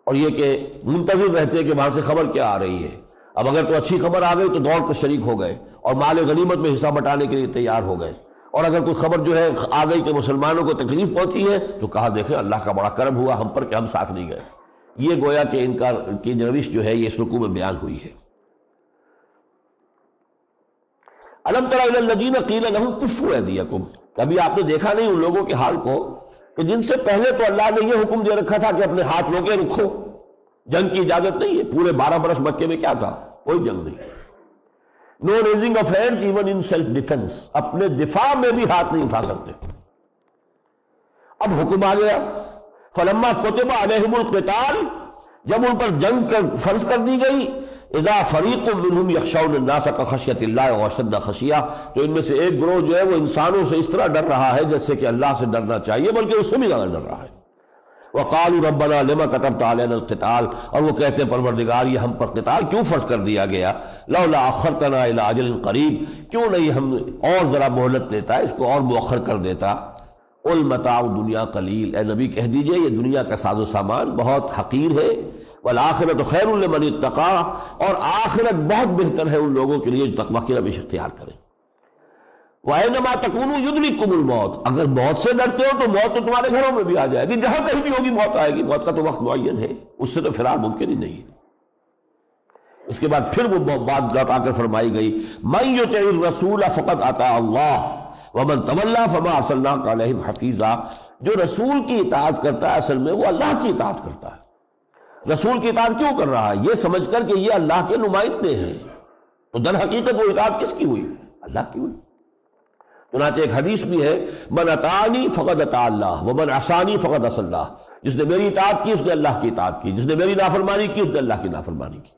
اور یہ کہ منتظر رہتے ہیں کہ وہاں سے خبر کیا آ رہی ہے۔ اب اگر تو اچھی خبر آ گئی تو دوڑ کر شریک ہو گئے اور مال غنیمت میں حصہ بٹانے کے لیے تیار ہو گئے، اور اگر کوئی خبر جو ہے آ گئی کہ مسلمانوں کو تکلیف پہنچی ہے تو کہا دیکھیں اللہ کا بڑا کرم ہوا ہم پر کہ ہم ساتھ نہیں گئے۔ یہ گویا کہ ان کی روش جو ہے یہ اس رکوع میں بیان ہوئی ہے۔ الم تر الی الذین قیل لہم کفوا ایدیکم، کبھی آپ نے دیکھا نہیں ان لوگوں کے حال کو کہ جن سے پہلے تو اللہ نے یہ حکم دے رکھا تھا کہ اپنے ہاتھ روکے رکھو، جنگ کی اجازت نہیں ہے۔ پورے 12 برس مکے میں کیا تھا؟ کوئی جنگ نہیں۔ No raising of hand even in self defence, اپنے دفاع میں بھی ہاتھ نہیں اٹھا سکتے۔ اب حکم آ گیا فلما کتب علیہم القتال، جب ان پر جنگ فرض کر دی گئی، اذا فریق منہم یخشون الناس کخشیۃ اللہ واشد خشیہ، تو ان میں سے ایک گروہ جو ہے وہ انسانوں سے اس طرح ڈر رہا ہے جیسے کہ اللہ سے ڈرنا چاہیے، بلکہ اس سے بھی زیادہ ڈر رہا ہے۔ وقالوا ربنا لما كتبت علينا القتال، اور وہ کہتے ہیں پروردگار یہ ہم پر قتال کیوں فرض کر دیا گیا؟ لولا اخرتنا الى اجل قریب، کیوں نہیں ہم اور ذرا مہلت دیتا، اس کو اور مؤخر کر دیتا۔ قل متاع دنیا قلیل، اے نبی کہہ دیجئے یہ دنیا کا ساز و سامان بہت حقیر ہے، والآخرۃ خیر لمن اتقى، اور آخرت بہت بہتر ہے ان لوگوں کے لیے جو تقوی کی روش اختیار کریں۔ وَأَيْنَمَا تَكُونُوا يُدْرِككُمُ الْمَوْتُ، اگر موت سے ڈرتے ہو تو موت تو تمہارے گھروں میں بھی آ جائے گی، جہاں کہیں بھی ہوگی موت آئے گی، موت کا تو وقت معین ہے، اس سے تو فرار ممکن ہی نہیں ہے۔ اس کے بعد پھر وہ بات لوٹا کر فرمائی گئی مَن يُطِعِ الرَّسُولَ فَقَدْ أَطَاعَ اللَّهَ وَمَن تَوَلَّىٰ فَمَا أَرْسَلْنَاكَ عَلَيْهِمْ حَفِيظًا، جو رسول کی اطاعت کرتا ہے اصل میں وہ اللہ کی اطاعت کرتا ہے۔ رسول کی اطاعت کیوں کر رہا ہے؟ یہ سمجھ کر کہ یہ اللہ کے نمائندے ہیں، تو در حقیقت وہ اطاعت کس کی ہوئی؟ اللہ کی ہوئی۔ چنانچہ ایک حدیث بھی ہے من اطاعنی فقد اطاع اللہ ومن عصانی فقد عصى اللہ، جس نے میری اطاعت کی اس نے اللہ کی اطاعت کی، جس نے میری نافرمانی کی اس نے اللہ کی نافرمانی کی۔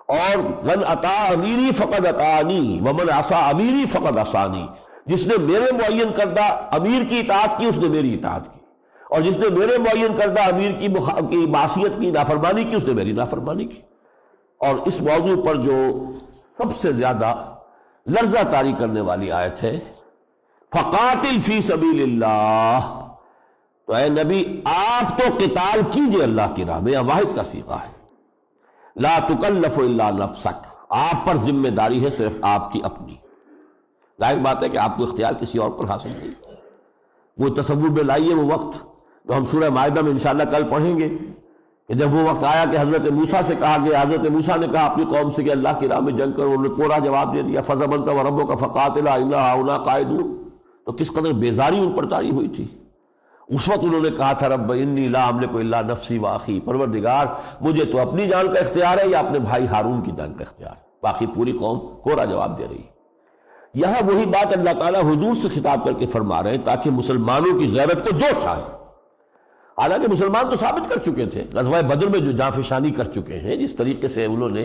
اور من اطاع امیری فقد اطاعنی ومن عصى امیری فقد عصانی، جس نے میرے معین کردہ امیر کی اطاعت کی اس نے میری اطاعت کی، اور جس نے میرے معین کردہ امیر کی معصیت کی نافرمانی کی اس نے میری نافرمانی کی۔ اور اس موضوع پر جو سب سے زیادہ لرزہ طاری کرنے والی آیت ہے فقاتل فی سبیل اللہ، تو اے نبی آپ تو قتال کیجئے اللہ کی راہ میں، یہ واحد کا صیغہ ہے۔ لا تکلف الا نفسک، آپ پر ذمہ داری ہے صرف آپ کی اپنی۔ ظاہر بات ہے کہ آپ کو اختیار کسی اور پر حاصل نہیں۔ وہ تصور میں لائیے وہ وقت تو ہم سورہ مائدہ میں انشاءاللہ کل پڑھیں گے کہ جب وہ وقت آیا کہ حضرت موسیٰ سے کہا گیا، حضرت موسیٰ نے کہا اپنی قوم سے کہ اللہ کی راہ میں جنگ کرو، انہوں نے کوڑا جواب دے دیا فَظَبَنْتَ وَرَبُّكَ فَقَاتِلَا إِنَّا هَٰؤُلَاءِ قَاعِدُونَ، تو کس قدر بیزاری ان پر طاری ہوئی تھی۔ اس وقت انہوں نے کہا تھا رب انی لا املک الا نفسی واخی، پروردگار مجھے تو اپنی جان کا اختیار ہے یا اپنے بھائی ہارون کی جان کا اختیار ہے، باقی پوری قوم کوڑا جواب دے رہی ہے۔ یہاں وہی بات اللہ تعالیٰ حضور سے خطاب کر کے فرما رہے ہیں تاکہ مسلمانوں کی غیرت کو جوش آئے۔ حالانکہ مسلمان تو ثابت کر چکے تھے، غزوہ بدر میں جو جانفشانی کر چکے ہیں، جس طریقے سے انہوں نے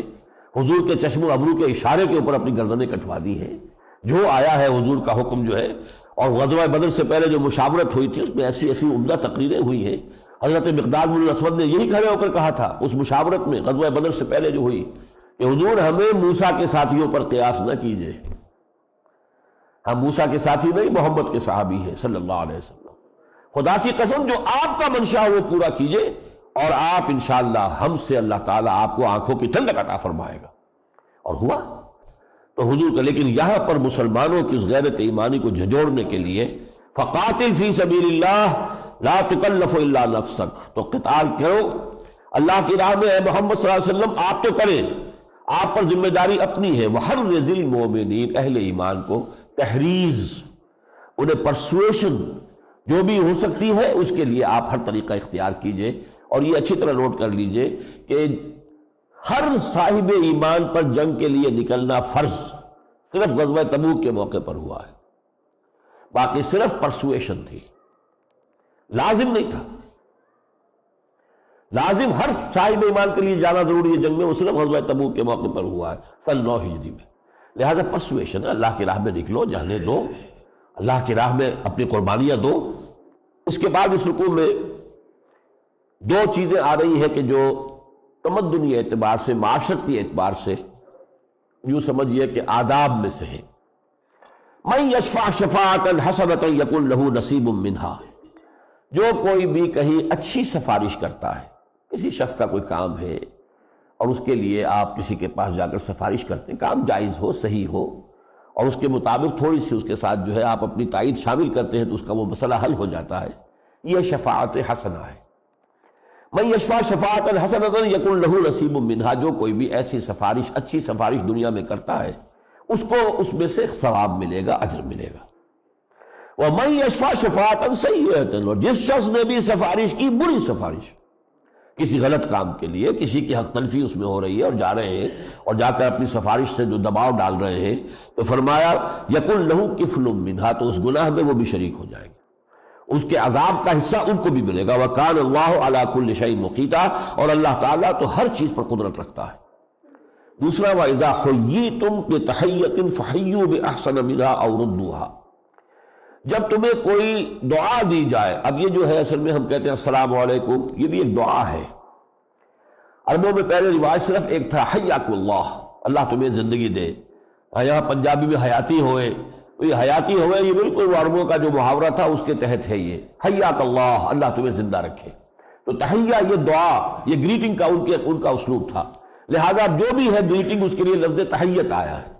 حضور کے چشم و ابرو کے اشارے کے اوپر اپنی گردنیں کٹوا دی ہیں، جو آیا ہے حضور کا حکم جو ہے، اور غزوہ بدر سے پہلے جو مشاورت ہوئی تھی اس میں ایسی ایسی عمدہ تقریریں ہوئی ہیں۔ حضرت مقداد بن الاسود نے یہی کھڑے ہو کر کہا تھا اس مشاورت میں غزوہ بدر سے پہلے جو ہوئی کہ حضور ہمیں موسیٰ کے ساتھیوں پر قیاس نہ کیجئے، ہم موسیٰ کے ساتھی نہیں محمد کے صحابی ہیں صلی اللہ علیہ وسلم، خدا کی قسم جو آپ کا منشا وہ پورا کیجئے اور آپ انشاءاللہ ہم سے اللہ تعالیٰ آپ کو آنکھوں کی ٹھنڈک عطا فرمائے گا۔ اور ہوا تو حضور کا، لیکن یہاں پر مسلمانوں کی غیرت ایمانی کو جھجوڑنے کے لیے فقاتل فی سبیل اللہ لا تکلف الا نفسک، تو قتال کرو اللہ کی راہ میں، اے محمد صلی اللہ علیہ وسلم آپ تو کریں، آپ پر ذمہ داری اپنی ہے۔ وحرض المؤمنین، اہل ایمان کو تحریض، انہیں پرسویشن جو بھی ہو سکتی ہے اس کے لیے آپ ہر طریقہ اختیار کیجئے۔ اور یہ اچھی طرح نوٹ کر لیجئے کہ ہر صاحب ایمان پر جنگ کے لیے نکلنا فرض صرف غزوہ تبوک کے موقع پر ہوا ہے، باقی صرف پرسویشن تھی، لازم نہیں تھا۔ لازم ہر صاحب ایمان کے لیے جانا ضروری ہے جنگ میں، وہ صرف غزوہ تبوک کے موقع پر ہوا ہے سن 9 ہجری میں۔ لہذا پرسویشن، اللہ کی راہ میں نکلو، جانے دو، اللہ کی راہ میں اپنی قربانیاں دو۔ اس کے بعد اس رکوع میں دو چیزیں آ رہی ہیں کہ جو تمدنی اعتبار سے، معاشرتی اعتبار سے یوں سمجھیے کہ آداب میں سے ہے۔ من یشفع شفاعۃ حسنۃ یکن لہ نصیب منہا، جو کوئی بھی کہیں اچھی سفارش کرتا ہے، کسی شخص کا کوئی کام ہے اور اس کے لیے آپ کسی کے پاس جا کر سفارش کرتے ہیں، کام جائز ہو، صحیح ہو، اور اس کے مطابق تھوڑی سی اس کے ساتھ جو ہے آپ اپنی تائید شامل کرتے ہیں تو اس کا وہ مسئلہ حل ہو جاتا ہے، یہ شفاعت حسنہ ہے۔ من یشفع شفاعۃ حسنۃ یکن لہ نصیب منہا، جو کوئی بھی ایسی سفارش، اچھی سفارش دنیا میں کرتا ہے، اس کو اس میں سے ثواب ملے گا، اجر ملے گا۔ ومن یشفع شفاعۃ سیئۃ، اور جس شخص نے بھی سفارش کی، بری سفارش، کسی غلط کام کے لیے، کسی کی حق تلفی اس میں ہو رہی ہے اور جا رہے ہیں اور جا کر اپنی سفارش سے جو دباؤ ڈال رہے ہیں، تو فرمایا یکن لہ کفل منہا، تو اس گناہ میں وہ بھی شریک ہو جائے گا، اس کے عذاب کا حصہ ان کو بھی ملے گا۔ وَكَانَ اللَّهُ عَلَىٰ كُلِّ شَيْءٍ مُقِيتًا، اور اللہ تعالیٰ تو ہر چیز پر قدرت رکھتا ہے۔ دوسرا وَإِذَا حُيِّيتُم بِتَحِيَّةٍ فَحَيُّوا بِأَحْسَنَ مِنْهَا أَوْ رُدُّوهَا، جب تمہیں کوئی دعا دی جائے، اب یہ جو ہے اصل میں ہم کہتے ہیں السلام علیکم، یہ بھی ایک دعا ہے۔ عربوں میں پہلے رواج صرف ایک تھا، حیاک اللہ، اللہ تمہیں زندگی دے۔ یہاں پنجابی میں حیاتی ہوئے، یہ حیاتی ہوئے یہ بالکل وہ عربوں کا جو محاورہ تھا اس کے تحت ہے یہ، حیاک اللہ، اللہ تمہیں زندہ رکھے۔ تو تحیہ یہ دعا، یہ گریٹنگ کا ان کا اسلوب تھا، لہذا جو بھی ہے گریٹنگ اس کے لیے لفظ تحیت آیا ہے۔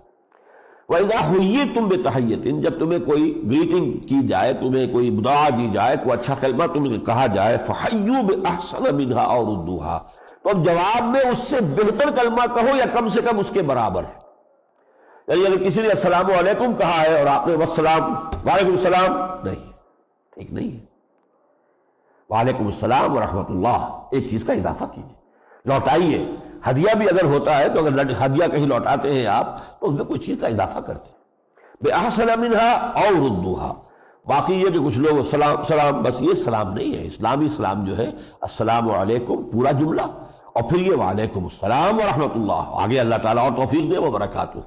وَإِذَا حُيِّيتُم بِتَحِيَّةٍ، جب تمہیں کوئی گریٹنگ کی جائے، تمہیں کوئی دعا دی جائے، کوئی اچھا کلمہ تمہیں کہا جائے، فَحَيُّوا بِأَحْسَنَ مِنْهَا أَوْ رُدُّوهَا، تو اب جواب میں اس سے بہتر کلمہ کہو یا کم سے کم اس کے برابر ہے۔ یعنی اگر کسی نے السلام علیکم کہا ہے اور آپ نے والسلام، وعلیکم السلام، نہیں، ٹھیک نہیں ہے۔ وعلیکم السلام ورحمۃ اللہ، ایک چیز کا اضافہ کیجیے، لوٹائیے۔ ہدیہ بھی اگر ہوتا ہے تو اگر ہدیہ کہیں لوٹاتے ہیں آپ تو اس میں کوئی چیز کا اضافہ کرتے ہیں، بِأَحْسَنَ مِنْهَا أَوْ رُدُّوهَا۔ باقی یہ کہ کچھ لوگ سلام، بس یہ سلام نہیں ہے، اسلامی سلام جو ہے السلام علیکم پورا جملہ، اور پھر یہ وعلیکم السلام ورحمۃ اللہ، آگے اللہ تعالیٰ اور توفیق دے وبرکاتہ۔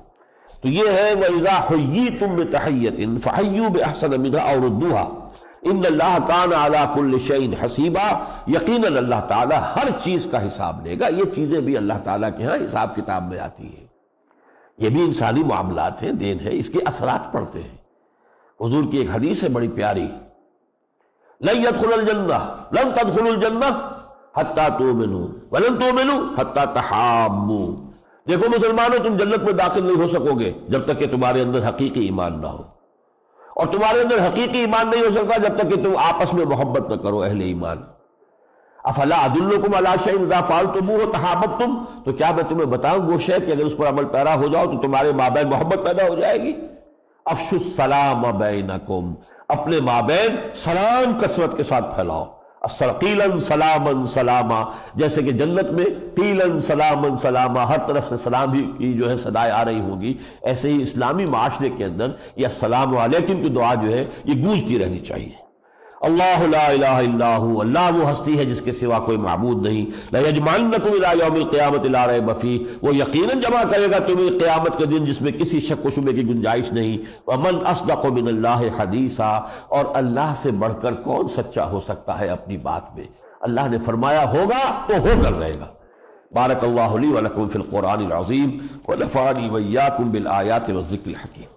تو یہ ہے وَإِذَا حُيِّيتُم بِتَحِيَّةٍ فَحَيُّوا بِأَحْسَنَ مِنْهَا أَوْ رُدُّوهَا إِنَّ اللَّهَ كَانَ عَلَىٰ كُلِّ شَيْءٍ حَسِيبًا، یقیناً اللہ تعالیٰ ہر چیز کا حساب لے گا۔ یہ چیزیں بھی اللہ تعالیٰ کے ہاں حساب کتاب میں آتی ہیں، یہ بھی انسانی معاملات ہیں، دین ہے، اس کے اثرات پڑتے ہیں۔ حضور کی ایک حدیث ہے بڑی پیاری، لن يدخل الجنہ، لن تدخلوا الجنہ حتی تؤمنوا ولن تؤمنوا حتی تحابوا، دیکھو مسلمانوں تم جنت میں داخل نہیں ہو سکو گے جب تک کہ تمہارے اندر حقیقی ایمان نہ ہو، اور تمہارے اندر حقیقی ایمان نہیں ہو سکتا جب تک کہ تم آپس میں محبت نہ کرو اہل ایمان۔ افلا ادلکم علی شیء اذا فعلتموہ تحاببتم، تو کیا میں تمہیں بتاؤں وہ شے کہ اگر اس پر عمل پیرا ہو جاؤ تو تمہارے مابین محبت پیدا ہو جائے گی۔ افشوا السلام بینکم، اپنے مابین سلام کثرت کے ساتھ پھیلاؤ۔ قیلا سلاما سلاما، جیسے کہ جنت میں قیلا سلاما سلاما ہر طرف سے سلام ہی کی جو ہے صدائیں آ رہی ہوگی، ایسے ہی اسلامی معاشرے کے اندر یہ السلام علیکم کی دعا جو ہے یہ گونجتی رہنی چاہیے۔ اللہ لا الہ الا ہو، اللہ وہ ہستی ہے جس کے سوا کوئی معبود نہیں۔ لَيَجْمَعَنَّكُمْ إِلَىٰ يَوْمِ الْقِيَامَةِ لَا رَيْبَ فِيهِ، وہ یقیناً جمع کرے گا تمہیں قیامت کے دن جس میں کسی شک و شبے کی گنجائش نہیں۔ وَمَنْ أَصْدَقُ مِنَ اللَّهِ حَدِيثًا، اور اللہ سے بڑھ کر کون سچا ہو سکتا ہے اپنی بات میں، اللہ نے فرمایا ہوگا تو ہو کر رہے گا۔ بارک اللہ لی ولکم فی القرآن العظیم ونفعنی وإیاکم بالآیات والذکر الحکیم۔